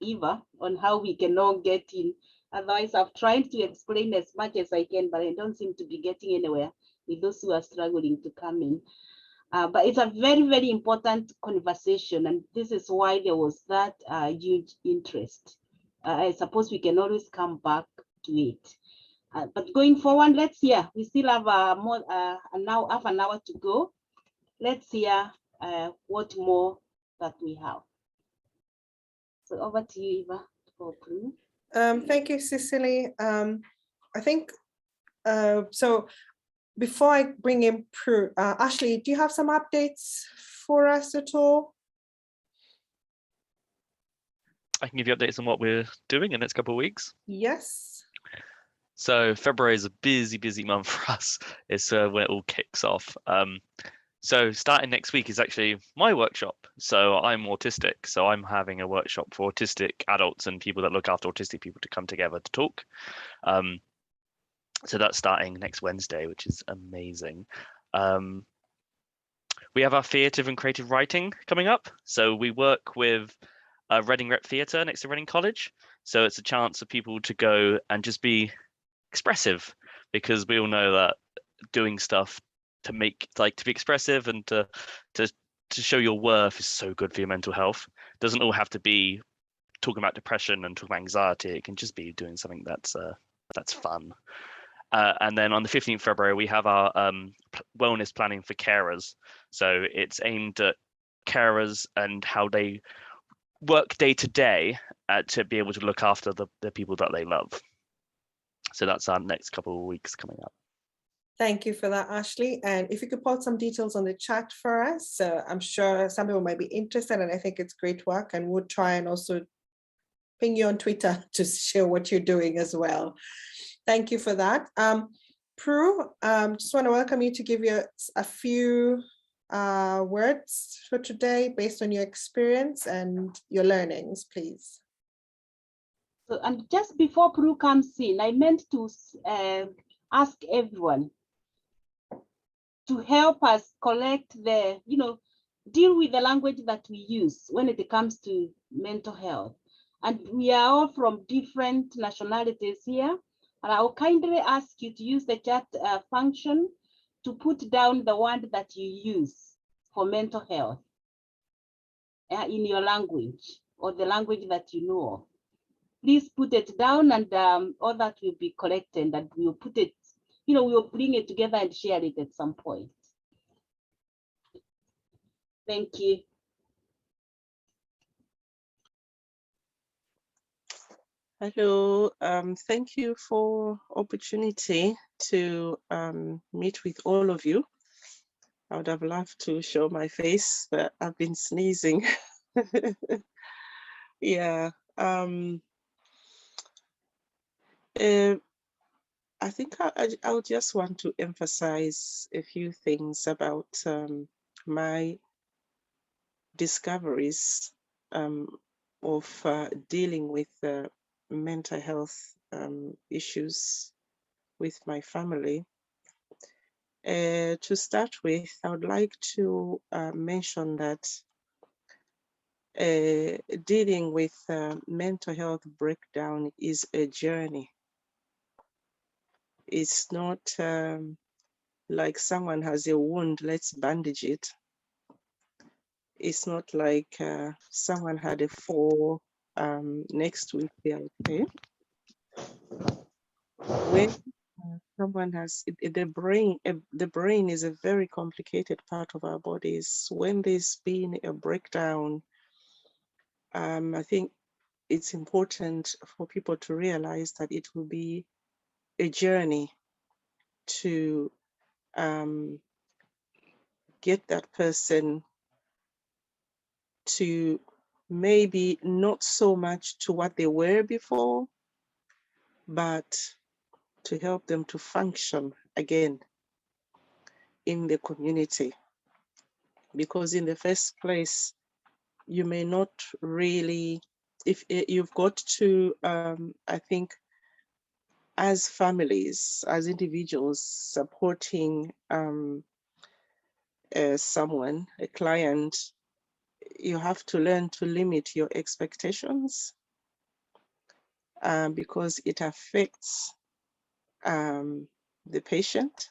Eva, on how we can all get in. Otherwise, I've tried to explain as much as I can, but I don't seem to be getting anywhere with those who are struggling to come in. But it's a very, very important conversation, and this is why there was that huge interest. I suppose we can always come back to it. But going forward, let's hear. We still have half an hour to go. Let's hear what more that we have. So over to you, Eva, for Prue.
Thank you, Cicely. I think, so before I bring in Prue, Ashley, do you have some updates for us at all?
I can give you updates on what we're doing in the next couple of weeks.
Yes.
So February is a busy month for us. It's when it all kicks off. So starting next week is actually my workshop. So I'm autistic. So I'm having a workshop for autistic adults and people that look after autistic people to come together to talk. So that's starting next Wednesday, which is amazing. We have our theatre and creative writing coming up. So we work with Reading Rep Theatre next to Reading College. So it's a chance for people to go and just be expressive, because we all know that doing stuff to be expressive and to show your worth is so good for your mental health. It doesn't all have to be talking about depression and talking about anxiety. It can just be doing something that's fun. And then on the 15th of February, we have our wellness planning for carers. So it's aimed at carers and how they work day to day to be able to look after the people that they love. So that's our next couple of weeks coming up.
Thank you for that, Ashley. And if you could put some details on the chat for us, I'm sure some people might be interested, and I think it's great work, and we'll try and also ping you on Twitter to share what you're doing as well. Thank you for that. Prue, just want to welcome you to give you a few words for today based on your experience and your learnings, please.
So, and just before Prue comes in, I meant to ask everyone to help us collect deal with the language that we use when it comes to mental health. And we are all from different nationalities here. And I'll kindly ask you to use the chat function to put down the word that you use for mental health in your language or the language that you know of. Please put it down, and all that will be collected, and we'll put it, we'll bring it together and share it at some point. Thank you.
Hello, thank you for opportunity to meet with all of you. I would have loved to show my face, but I've been sneezing. Yeah. I think I would just want to emphasize a few things about my discoveries of dealing with mental health issues with my family. To start with, I would like to mention that dealing with mental health breakdown is a journey. It's not like someone has a wound, let's bandage it. It's not like someone had a fall, next week they're okay. When someone has the brain is a very complicated part of our bodies. When there's been a breakdown, I think it's important for people to realize that it will be a journey to get that person to maybe not so much to what they were before, but to help them to function again in the community. Because in the first place, you may not really, if you've got to, I think, as families, as individuals supporting someone, a client, you have to learn to limit your expectations because it affects the patient,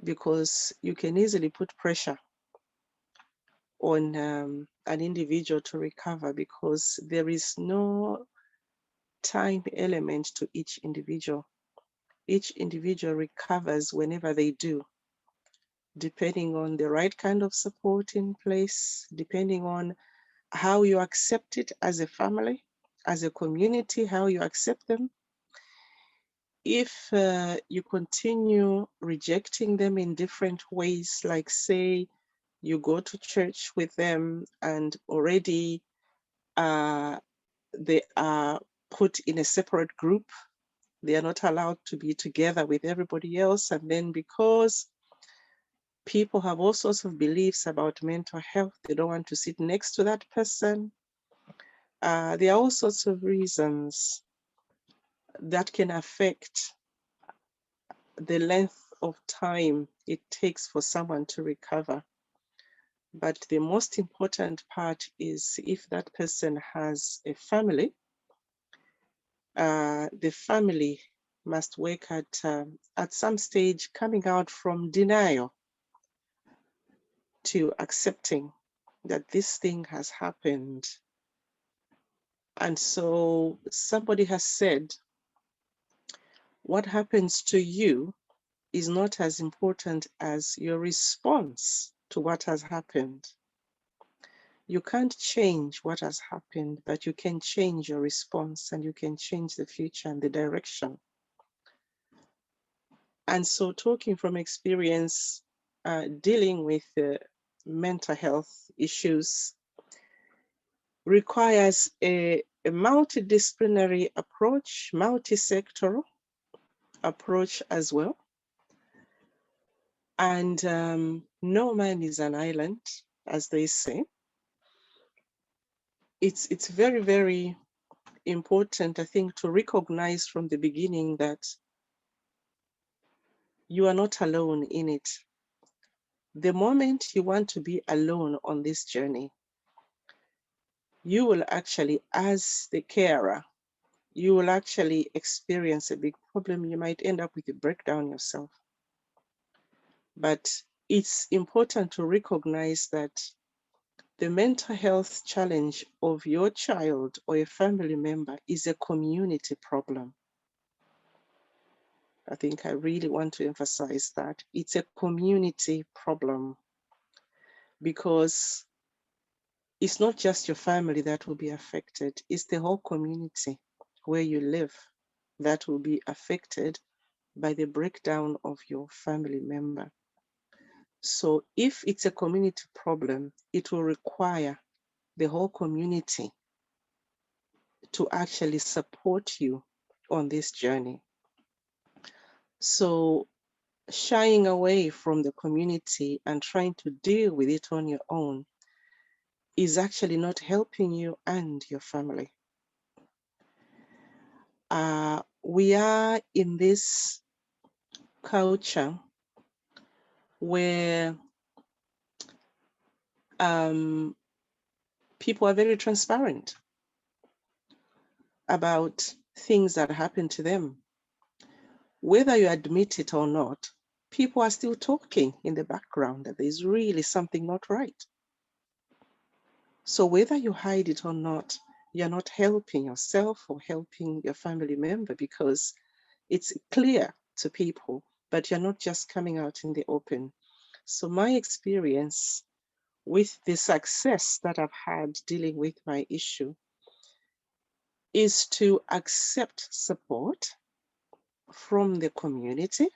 because you can easily put pressure on an individual to recover because there is no time element to each individual. Each individual recovers whenever they do, depending on the right kind of support in place, depending on how you accept it as a family, as a community, how you accept them. If you continue rejecting them in different ways, like say you go to church with them and already they are put in a separate group, they are not allowed to be together with everybody else, and then because people have all sorts of beliefs about mental health, they don't want to sit next to that person. There are all sorts of reasons that can affect the length of time it takes for someone to recover. But the most important part is if that person has a family, the family must work at some stage coming out from denial to accepting that this thing has happened. And so somebody has said, what happens to you is not as important as your response to what has happened. You can't change what has happened, but you can change your response and you can change the future and the direction. And so talking from experience, dealing with mental health issues requires a multidisciplinary approach, multi-sectoral approach as well. And no man is an island, as they say. It's very, very important, I think, to recognize from the beginning that you are not alone in it. The moment you want to be alone on this journey, you will actually, as the carer, you will actually experience a big problem. You might end up with a breakdown yourself. But it's important to recognize that the mental health challenge of your child or a family member is a community problem. I think I really want to emphasize that. It's a community problem because it's not just your family that will be affected, it's the whole community where you live that will be affected by the breakdown of your family member. So if it's a community problem, it will require the whole community to actually support you on this journey. So shying away from the community and trying to deal with it on your own is actually not helping you and your family. We are in this culture where people are very transparent about things that happen to them. Whether you admit it or not, people are still talking in the background that there's really something not right. So whether you hide it or not, you're not helping yourself or helping your family member, because it's clear to people, but you're not just coming out in the open. So my experience with the success that I've had dealing with my issue is to accept support from the community.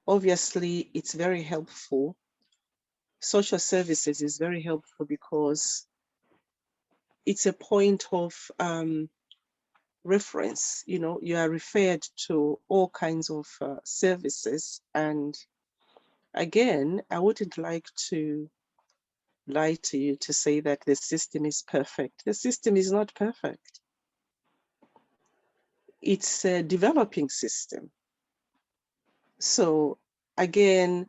Obviously, it's very helpful. Social services is very helpful because it's a point of reference. You know, you are referred to all kinds of services. And again, I wouldn't like to lie to you to say that the system is perfect. The system is not perfect. It's a developing system. So again,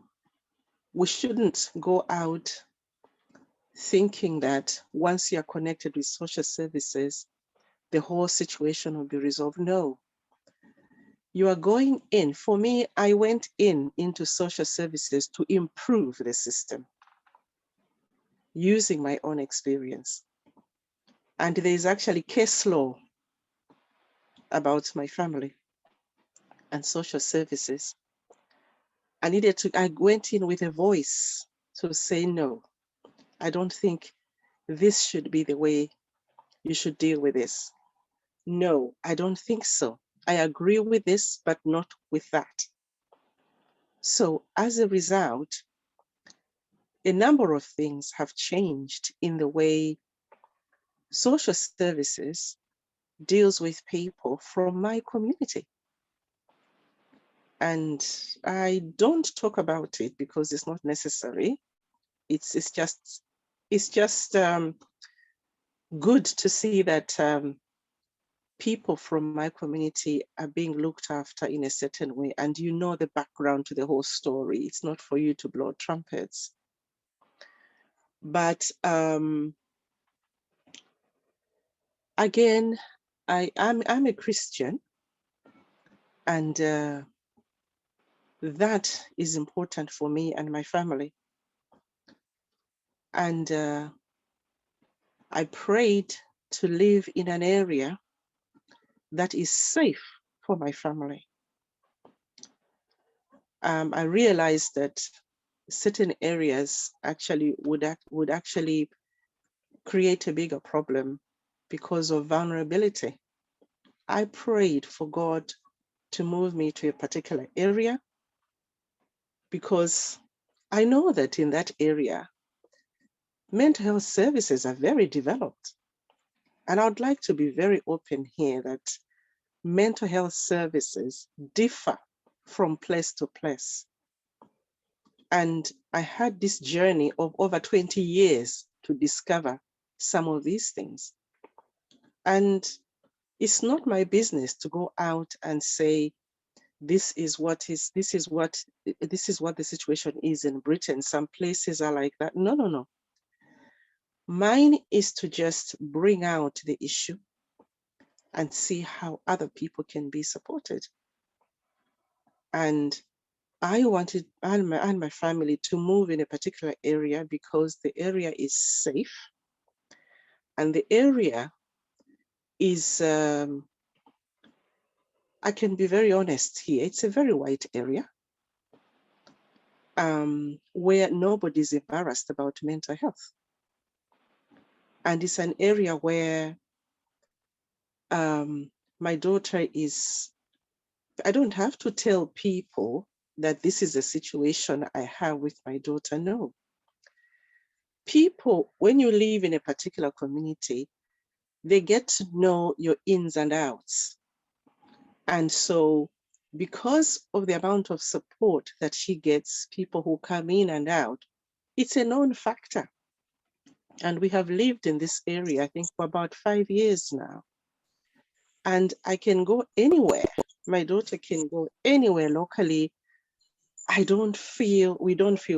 we shouldn't go out thinking that once you're connected with social services, the whole situation will be resolved. No. You are going in. For me, I went into social services to improve the system using my own experience. And there is actually case law about my family and social services. I went in with a voice to say, no, I don't think this should be the way you should deal with this. No, I don't think so. I agree with this, but not with that. So as a result, a number of things have changed in the way social services deals with people from my community. And I don't talk about it because it's not necessary. It's just good to see that people from my community are being looked after in a certain way, and you know the background to the whole story. It's not for you to blow trumpets. But again, I'm a Christian, and that is important for me and my family. And I prayed to live in an area that is safe for my family. I realized that certain areas actually would actually create a bigger problem because of vulnerability. I prayed for God to move me to a particular area because I know that in that area, mental health services are very developed. And I would like to be very open here that mental health services differ from place to place. And I had this journey of over 20 years to discover some of these things. And it's not my business to go out and say, this is what the situation is in Britain. Some places are like that. No, no, no. Mine is to just bring out the issue and see how other people can be supported. And I wanted and my family to move in a particular area because the area is safe, and the area is, I can be very honest here, it's a very white area where nobody's embarrassed about mental health. And it's an area where my daughter is, I don't have to tell people that this is a situation I have with my daughter, no. People, when you live in a particular community, they get to know your ins and outs. And so because of the amount of support that she gets, people who come in and out, it's a known factor. And we have lived in this area, I think, for about 5 years now. And I can go anywhere. My daughter can go anywhere locally we don't feel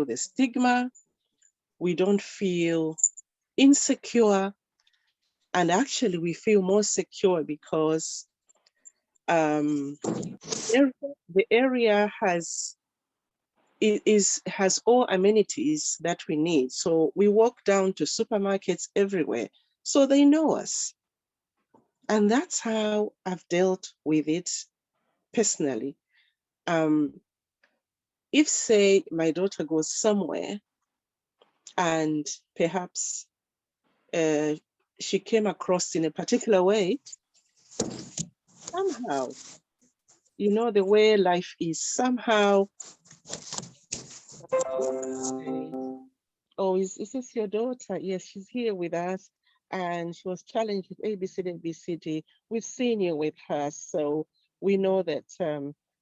the stigma, we don't feel insecure, and actually we feel more secure because the area has all amenities that we need. So we walk down to supermarkets everywhere, so they know us. And that's how I've dealt with it personally. If, say, my daughter goes somewhere and perhaps she came across in a particular way, somehow, the way life is, somehow, oh, is this your daughter? Yes, she's here with us. And she was challenged with ABCD, ABCD. We've seen you with her, so we know that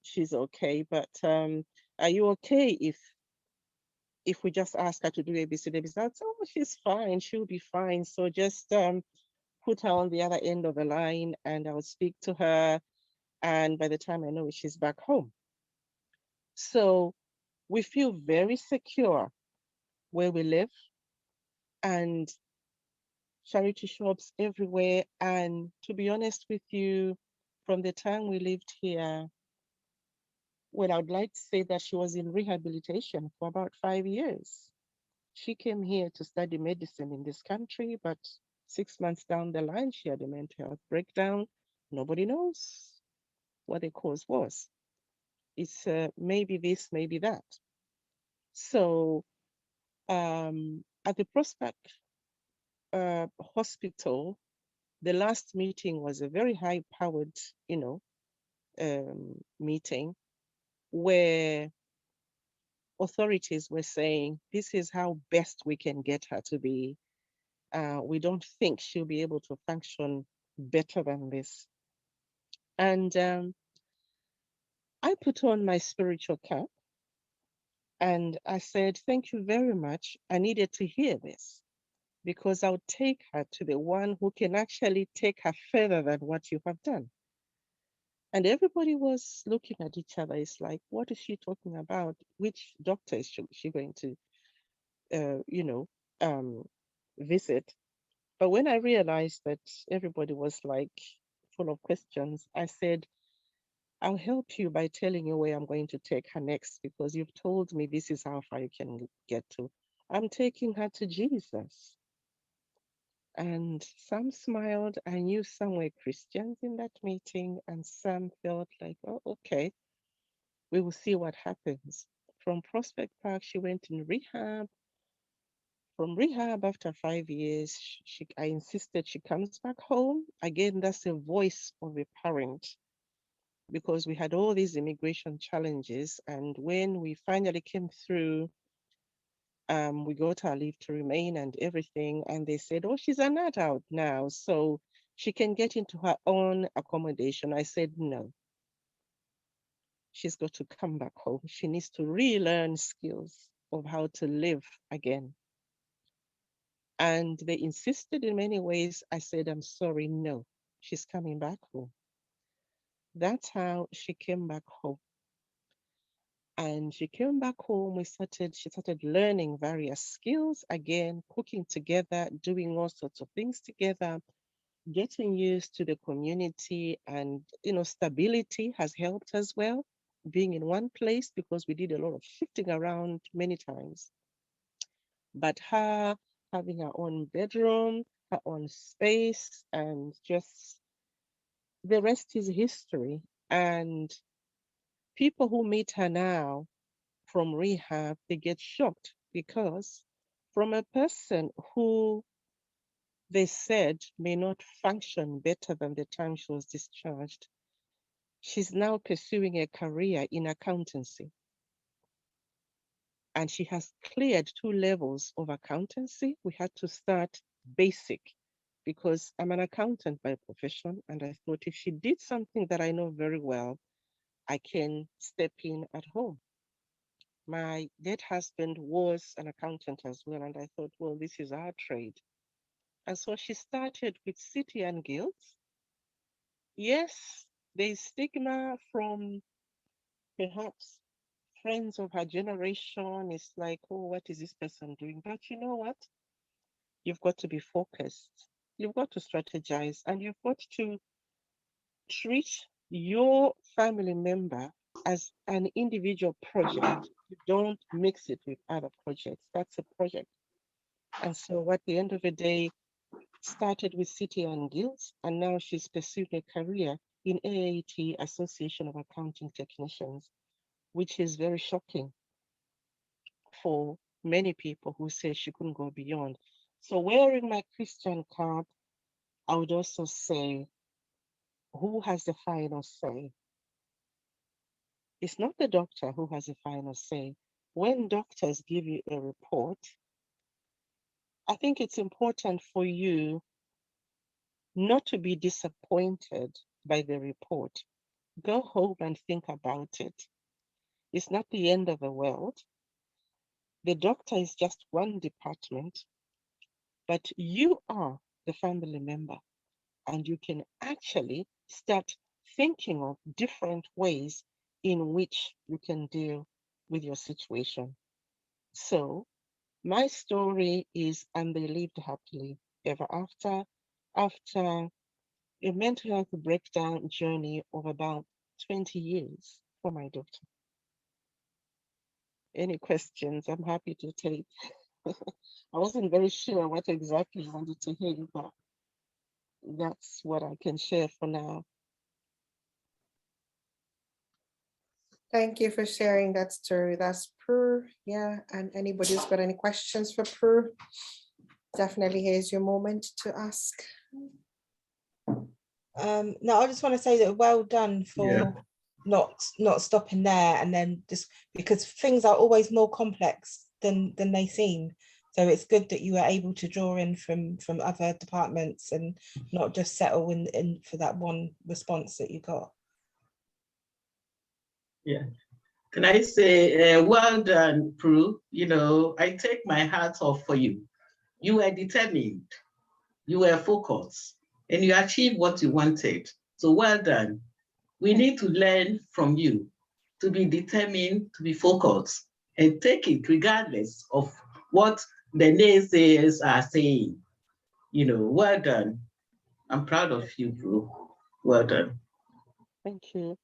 she's okay. But are you okay if we just ask her to do ABCD, ABCD? Oh, she's fine. She'll be fine. So just put her on the other end of the line, and I'll speak to her. And by the time I know it, she's back home. So we feel very secure where we live, and charity shops everywhere. And to be honest with you, from the time we lived here, well, I would like to say that she was in rehabilitation for about 5 years. She came here to study medicine in this country, but 6 months down the line, she had a mental health breakdown. Nobody knows what the cause was. It's maybe this, maybe that. So at the Prospect Hospital, the last meeting was a very high-powered, meeting where authorities were saying, this is how best we can get her to be. We don't think she'll be able to function better than this. And I put on my spiritual cap and I said, thank you very much. I needed to hear this because I'll take her to the one who can actually take her further than what you have done. And everybody was looking at each other. It's like, what is she talking about? Which doctor is she going to, visit? But when I realized that everybody was like full of questions, I said, I'll help you by telling you where I'm going to take her next, because you've told me this is how far you can get to. I'm taking her to Jesus. And some smiled. I knew some were Christians in that meeting, and some felt like, oh, okay, we will see what happens. From Prospect Park, she went in rehab. From rehab, after 5 years, I insisted she comes back home. Again, that's a voice of a parent, because we had all these immigration challenges. And when we finally came through, we got our leave to remain and everything. And they said, oh, she's an adult now, so she can get into her own accommodation. I said, no. She's got to come back home. She needs to relearn skills of how to live again. And they insisted in many ways. I said, I'm sorry, no, she's coming back home. That's how she came back home. And she came back home, she started learning various skills, again, cooking together, doing all sorts of things together, getting used to the community, and, stability has helped as well, being in one place, because we did a lot of shifting around many times. But her having her own bedroom, her own space, and just the rest is history. And people who meet her now from rehab, they get shocked, because from a person who they said may not function better than the time she was discharged, she's now pursuing a career in accountancy. And she has cleared 2 levels of accountancy. We had to start basic, because I'm an accountant by profession. And I thought, if she did something that I know very well, I can step in at home. My dead husband was an accountant as well, and I thought, well, this is our trade. And so she started with City and Guilds. Yes, there's stigma from perhaps friends of her generation. It's like, oh, what is this person doing? But you know what? You've got to be focused. You've got to strategize, and you've got to treat your family member as an individual project. You don't mix it with other projects. That's a project. And so at the end of the day, started with City and Guilds, and now she's pursued a career in AAT, Association of Accounting Technicians, which is very shocking for many people who say she couldn't go beyond. So wearing my Christian cap, I would also say, who has the final say? It's not the doctor who has the final say. When doctors give you a report, I think it's important for you not to be disappointed by the report. Go home and think about it. It's not the end of the world. The doctor is just one department, but you are the family member, and you can actually start thinking of different ways in which you can deal with your situation. So my story is, and they lived happily ever after a mental health breakdown journey of about 20 years for my daughter. Any questions? I'm happy to take. I wasn't very sure what exactly you wanted to hear, but that's what I can share for now.
Thank you for sharing that story. That's Prue. Yeah, and anybody who's got any questions for Prue, definitely here's your moment to ask.
No, I just want to say that well done for not stopping there, and then just because things are always more complex than they seem. So it's good that you were able to draw in from other departments and not just settle in for that one response that you got.
Yeah. Can I say, well done, Prue? You know, I take my hat off for you. You were determined, you were focused, and you achieved what you wanted. So well done. We need to learn from you to be determined, to be focused, and take it regardless of what the naysayers are saying. You know, well done. I'm proud of you, Prue. Well done.
Thank you.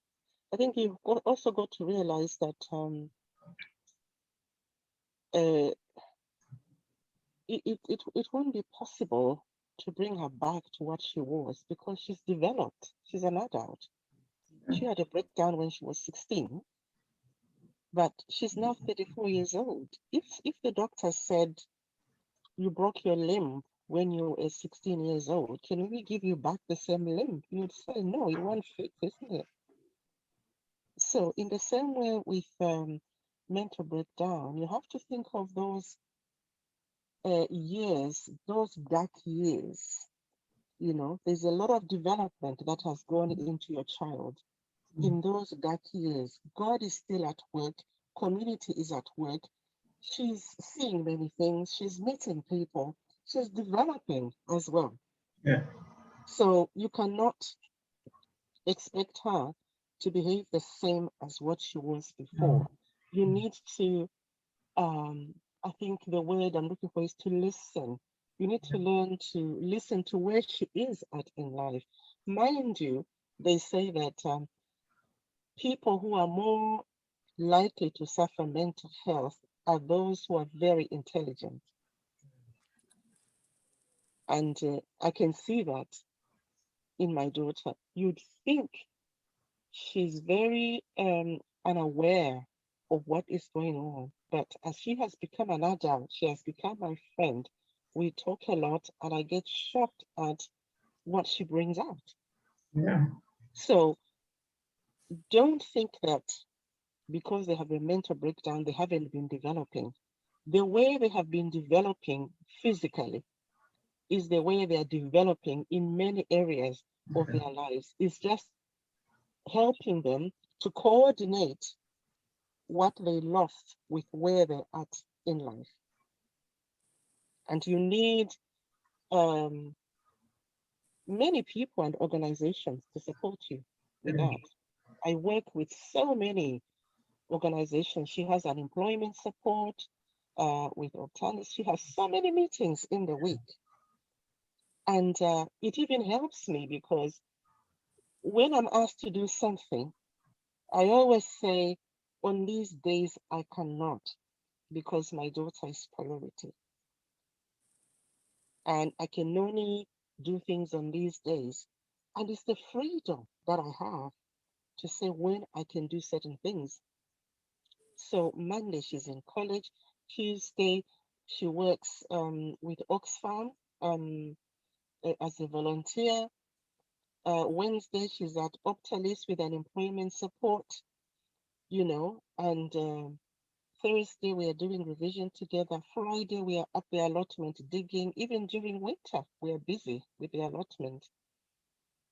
I think you've also got to realize that it won't be possible to bring her back to what she was, because she's developed. She's an adult. She had a breakdown when she was 16, but she's now 34 years old. If the doctor said you broke your limb when you were 16 years old, can we give you back the same limb? You would say, no, it won't fit, isn't it? So in the same way with mental breakdown, you have to think of those years, those dark years. You know, there's a lot of development that has gone into your child in those dark years. God is still at work. Community is at work. She's seeing many things. She's meeting people. She's developing as well.
Yeah.
So you cannot expect her to behave the same as what she was before. You need to, I think the word I'm looking for is to listen. You need to learn to listen to where she is at in life. Mind you, they say that people who are more likely to suffer mental health are those who are very intelligent. And I can see that in my daughter. You'd think she's very unaware of what is going on. But as she has become an adult, she has become my friend. We talk a lot, and I get shocked at what she brings out.
Yeah.
So don't think that because they have a mental breakdown, they haven't been developing. The way they have been developing physically is the way they are developing in many areas of their lives. It's just helping them to coordinate what they lost with where they're at in life. And you need many people and organizations to support you with that. I work with so many organizations. She has an employment support with alternatives. She has so many meetings in the week. And it even helps me because when I'm asked to do something, I always say, on these days, I cannot because my daughter is priority. And I can only do things on these days. And it's the freedom that I have to say when I can do certain things. So Monday, she's in college. Tuesday, she works with Oxfam as a volunteer. Wednesday, she's at Optalis with an employment support, you know, and Thursday, we are doing revision together. Friday, we are at the allotment digging. Even during winter, we are busy with the allotment.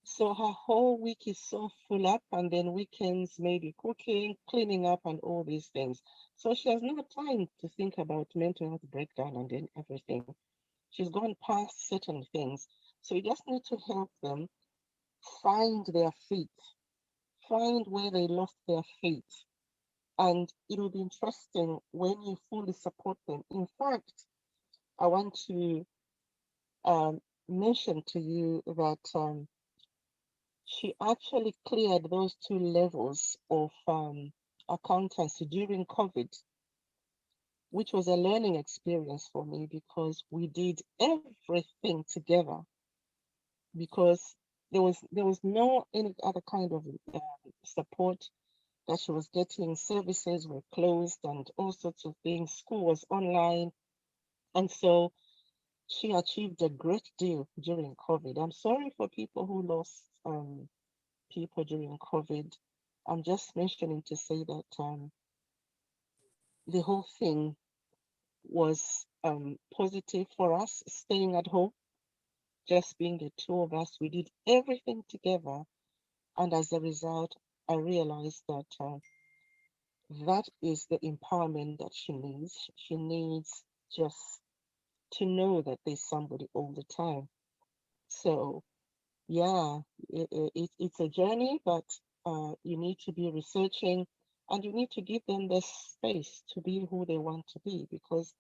So her whole week is so full up, and then weekends, maybe cooking, cleaning up, and all these things. So she has no time to think about mental health breakdown and then everything. She's gone past certain things. So you just need to help them find their feet, find where they lost their feet. And it will be interesting when you fully support them. In fact, I want to mention to you that she actually cleared those 2 levels of accountancy during COVID, which was a learning experience for me because we did everything together because there was no any other kind of support that she was getting. Services were closed and all sorts of things. School was online. And so she achieved a great deal during COVID. I'm sorry for people who lost people during COVID. I'm just mentioning to say that the whole thing was positive for us, staying at home, just being the 2 of us. We did everything together. And as a result, I realized that that is the empowerment that she needs. She needs just to know that there's somebody all the time. So yeah, it's a journey, but you need to be researching and you need to give them the space to be who they want to be, because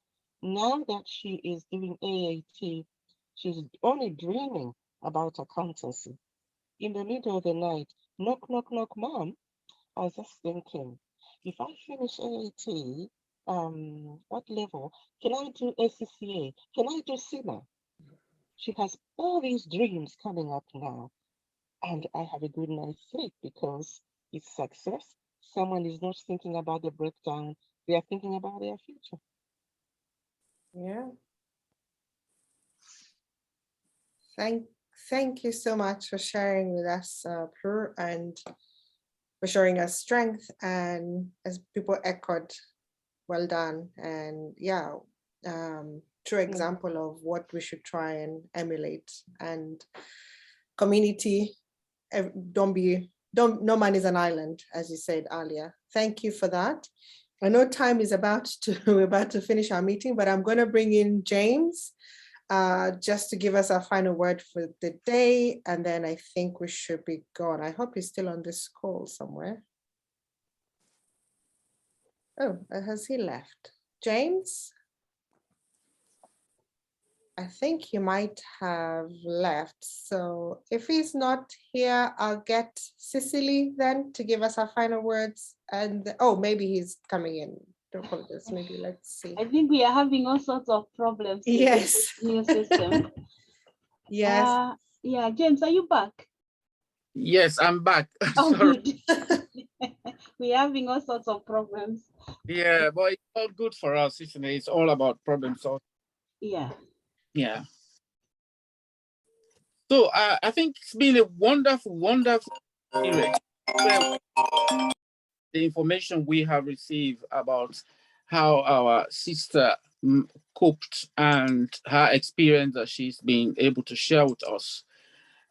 now that she is doing AAT, she's only dreaming about accountancy. In the middle of the night, knock, knock, knock, mom. I was just thinking, if I finish AAT, what level? Can I do ACCA? Can I do SEMA? She has all these dreams coming up now. And I have a good night's sleep because it's success. Someone is not thinking about the breakdown. They are thinking about their future.
Yeah. Thank you so much for sharing with us, Prue, and for showing us strength. And as people echoed, well done. And yeah, true example of what we should try and emulate. And community, no man is an island, as you said earlier. Thank you for that. I know time is we're about to finish our meeting, but I'm going to bring in James just to give us our final word for the day. And then I think we should be gone. I hope he's still on this call somewhere. Oh, has he left? James? I think he might have left. So if he's not here, I'll get Cicely then to give us our final words. And oh, maybe he's coming in. Don't apologize. Maybe let's see.
I think we are having all sorts of problems with
Yes.
this new system.
Yes.
Yeah, James, are you back?
Yes, I'm back.
Oh,
Sorry.
good. We're having all sorts of problems.
Yeah, but it's all good for us, isn't it? It's all about problem solving.
Yeah.
Yeah. So I think it's been a wonderful, wonderful experience. The information we have received about how our sister coped and her experience that she's been able to share with us.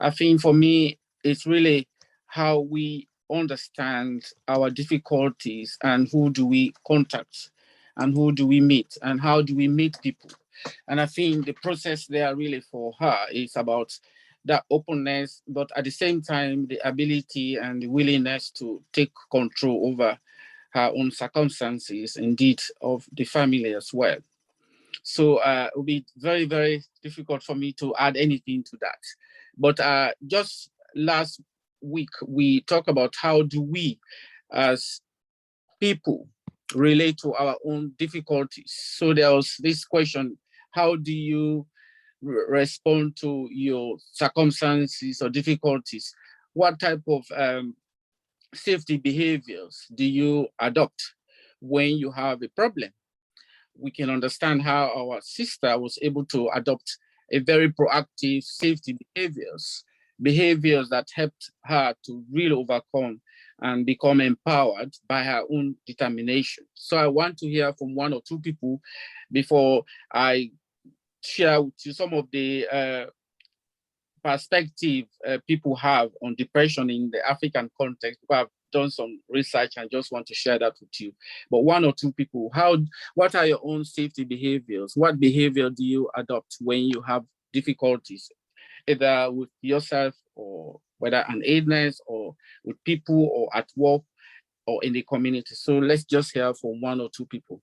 I think for me, it's really how we understand our difficulties and who do we contact and who do we meet and how do we meet people. And I think the process there really for her is about that openness, but at the same time, the ability and the willingness to take control over her own circumstances, indeed, of the family as well. So it will be very, very difficult for me to add anything to that. But just last week, we talked about how do we, as people, relate to our own difficulties. So there was this question, how do you respond to your circumstances or difficulties? What type of safety behaviors do you adopt when you have a problem? We can understand how our sister was able to adopt a very proactive safety behaviors that helped her to really overcome and become empowered by her own determination. So I want to hear from one or two people before I share with you some of the perspective people have on depression in the African context. I've done some research and just want to share that with you. But one or two people, what are your own safety behaviors? What behavior do you adopt when you have difficulties, either with yourself or whether an illness or with people or at work or in the community? So let's just hear from one or two people,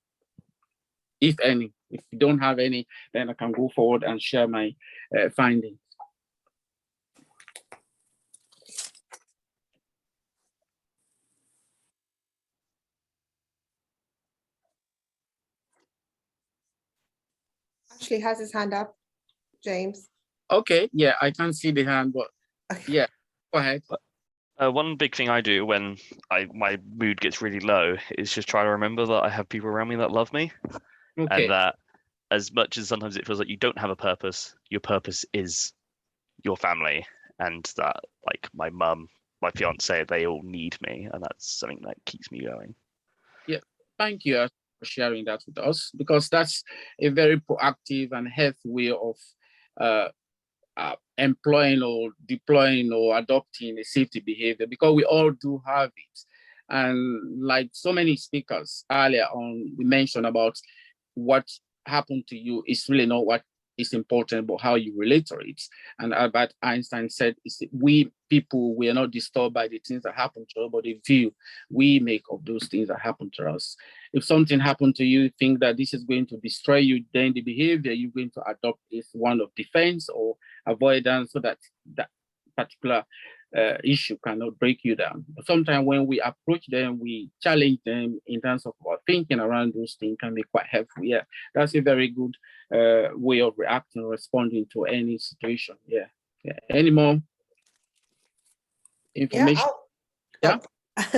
if any. If you don't have any, then I can go forward and share my findings.
Ashley has his hand up, James.
Okay, yeah, I can't see the hand, but yeah, go ahead.
One big thing I do when my mood gets really low is just try to remember that I have people around me that love me.
Okay.
And that as much as sometimes it feels like you don't have a purpose, your purpose is your family, and that like my mum, my fiance, they all need me, and that's something that keeps me going.
Yeah, thank you for sharing that with us, because that's a very proactive and healthy way of employing or deploying or adopting a safety behavior, because we all do have it. And like so many speakers earlier on, we mentioned about what happened to you is really not what is important, but how you relate to it. And Albert Einstein said, we people, we are not disturbed by the things that happen to us, but the view we make of those things that happen to us. If something happened to you, think that this is going to destroy you, then the behavior you're going to adopt is one of defense or avoidance, so that that particular issue cannot break you down. But sometimes when we approach them, we challenge them in terms of our thinking around those things can be quite helpful. Yeah, that's a very good way of reacting, responding to any situation. Yeah. Any more information?
Yeah.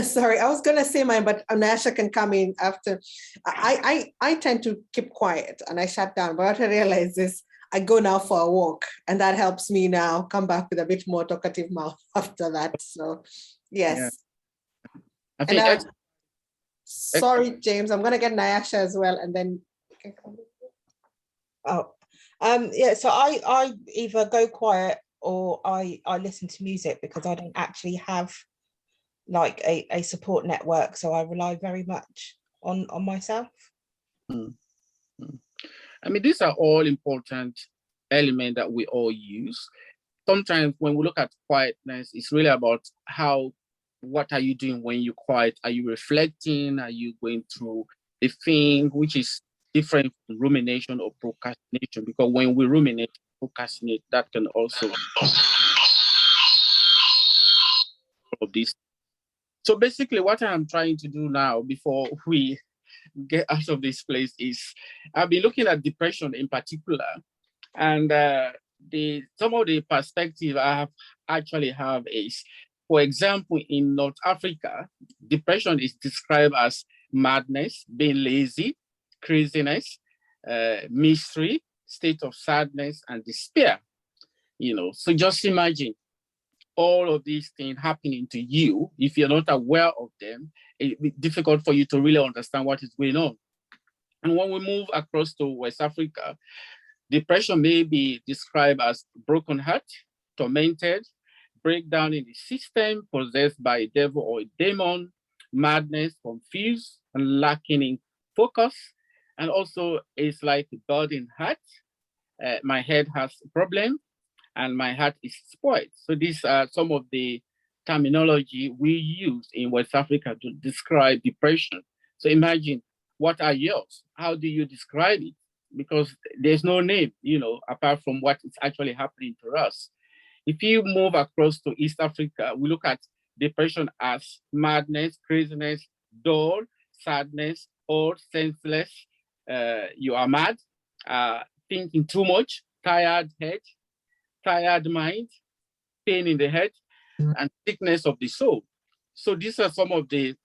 Sorry, I was gonna say mine, but Nasha can come in after. I tend to keep quiet and I shut down, but what I realize is I go now for a walk, and that helps me now come back with a bit more talkative mouth after that. So yes. Yeah.
I think
sorry, James, I'm gonna get Nyasha as well, and then you can come.
Yeah, so I either go quiet or I listen to music, because I don't actually have like a support network, so I rely very much on myself.
I mean, these are all important elements that we all use. Sometimes when we look at quietness, it's really about what are you doing when you're quiet? Are you reflecting? Are you going through a thing, which is different from rumination or procrastination? Because when we ruminate, procrastinate, that can also of this. So basically what I'm trying to do now before we get out of this place is I've been looking at depression in particular, and some of the perspective I actually have is, for example, in North Africa, depression is described as madness, being lazy, craziness, mystery, state of sadness, and despair. So just imagine all of these things happening to you. If you're not aware of them, it'd be difficult for you to really understand what is going on. And when we move across to West Africa, depression may be described as broken heart, tormented, breakdown in the system, possessed by a devil or a demon, madness, confused, and lacking in focus. And also, it's like a burdened heart. My head has a problem, and my heart is spoiled. So these are some of the terminology we use in West Africa to describe depression. So imagine, what are yours? How do you describe it? Because there's no name, apart from what is actually happening to us. If you move across to East Africa, we look at depression as madness, craziness, dull, sadness, old, senseless. You are mad, thinking too much, tired head, tired mind, pain in the head, and sickness of the soul. So these are some of the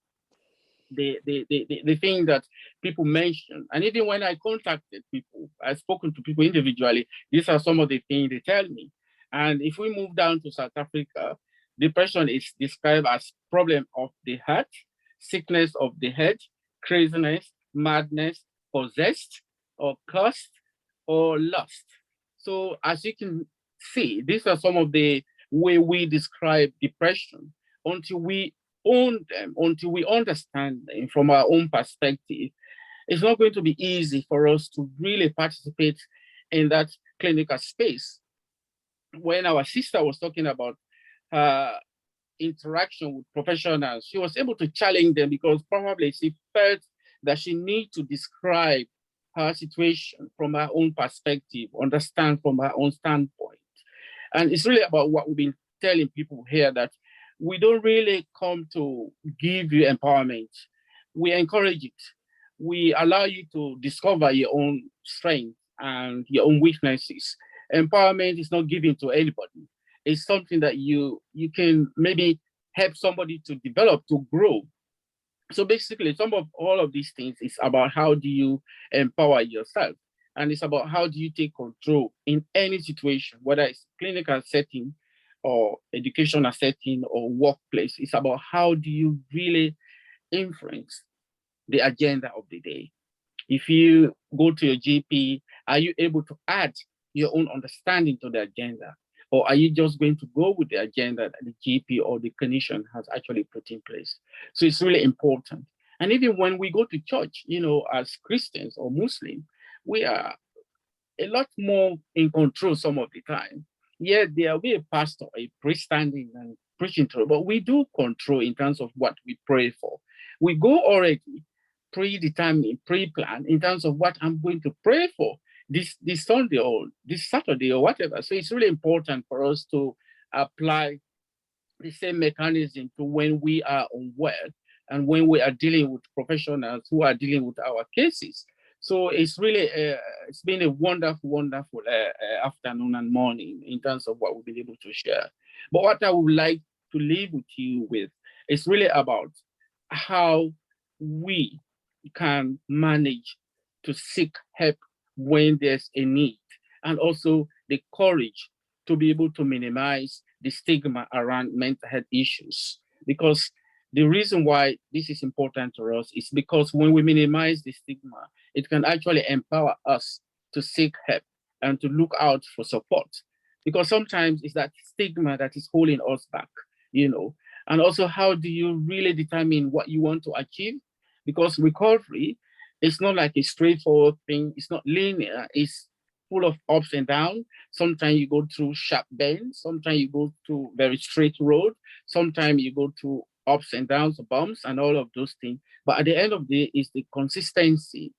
things that people mention. And even when I contacted people, I've spoken to people individually, these are some of the things they tell me. And if we move down to South Africa, depression is described as problem of the heart, sickness of the head, craziness, madness, possessed, or cursed, or lost. So as you can see, these are some of the way we describe depression. Until we own them, until we understand them from our own perspective, it's not going to be easy for us to really participate in that clinical space. When our sister was talking about her interaction with professionals, she was able to challenge them because probably she felt that she needed to describe her situation from her own perspective, understand from her own standpoint. And it's really about what we've been telling people here, that we don't really come to give you empowerment. We encourage it. We allow you to discover your own strength and your own weaknesses. Empowerment is not given to anybody. It's something that you can maybe help somebody to develop, to grow. So basically, some of all of these things is about how do you empower yourself. And it's about how do you take control in any situation, whether it's clinical setting or educational setting or workplace. It's about how do you really influence the agenda of the day. If you go to your GP, are you able to add your own understanding to the agenda? Or are you just going to go with the agenda that the GP or the clinician has actually put in place? So it's really important. And even when we go to church, as Christians or Muslims, we are a lot more in control some of the time. Yeah, there will be a pastor, a priest standing and preaching through, but we do control in terms of what we pray for. We go already predetermined, pre-planned in terms of what I'm going to pray for this Sunday or this Saturday or whatever. So it's really important for us to apply the same mechanism to when we are unwell and when we are dealing with professionals who are dealing with our cases. So it's really, it's been a wonderful, wonderful afternoon and morning in terms of what we've been able to share. But what I would like to leave with you with is really about how we can manage to seek help when there's a need, and also the courage to be able to minimize the stigma around mental health issues. Because the reason why this is important to us is because when we minimize the stigma, it can actually empower us to seek help and to look out for support. Because sometimes it's that stigma that is holding us back, And also, how do you really determine what you want to achieve? Because recovery is not like a straightforward thing. It's not linear. It's full of ups and downs. Sometimes you go through sharp bends. Sometimes you go through very straight road. Sometimes you go through ups and downs, bumps, and all of those things. But at the end of the day, it's the consistency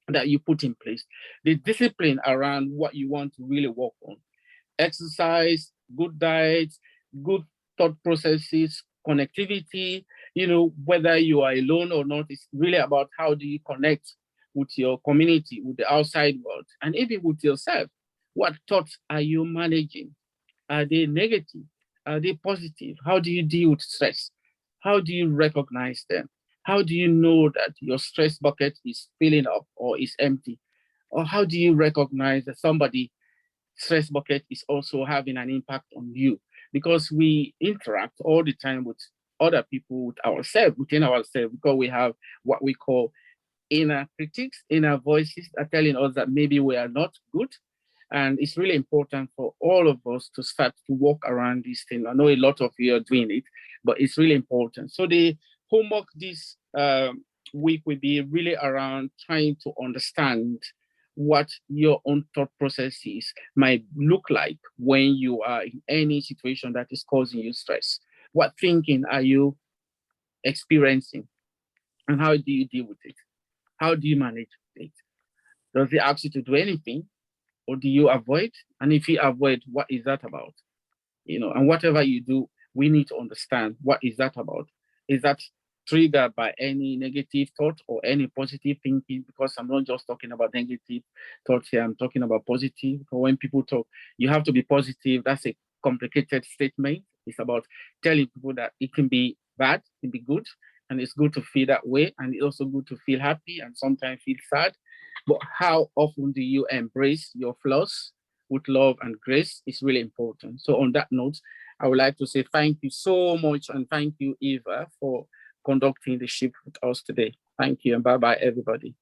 that you put in place, the discipline around what you want to really work on. Exercise, good diet, good thought processes, connectivity, whether you are alone or not, it's really about how do you connect with your community, with the outside world, and even with yourself. What thoughts are you managing? Are they negative? Are they positive? How do you deal with stress? How do you recognize them? How do you know that your stress bucket is filling up or is empty? Or how do you recognize that somebody's stress bucket is also having an impact on you? Because we interact all the time with other people, with ourselves, within ourselves, because we have what we call inner critics, inner voices are telling us that maybe we are not good. And it's really important for all of us to start to walk around this thing. I know a lot of you are doing it, but it's really important. So the homework this week will be really around trying to understand what your own thought processes might look like when you are in any situation that is causing you stress. What thinking are you experiencing? And how do you deal with it? How do you manage it? Does it ask you to do anything, or do you avoid? And if you avoid, what is that about? And whatever you do, we need to understand, what is that about? Is that triggered by any negative thought or any positive thinking? Because I'm not just talking about negative thoughts here, I'm talking about positive. But when people talk, you have to be positive. That's a complicated statement. It's about telling people that it can be bad, it can be good, and it's good to feel that way, and it's also good to feel happy and sometimes feel sad. But how often do you embrace your flaws with love and grace is really important. So on that note, I would like to say thank you so much, and thank you, Eva, for conducting the shift with us today. Thank you, and bye-bye, everybody.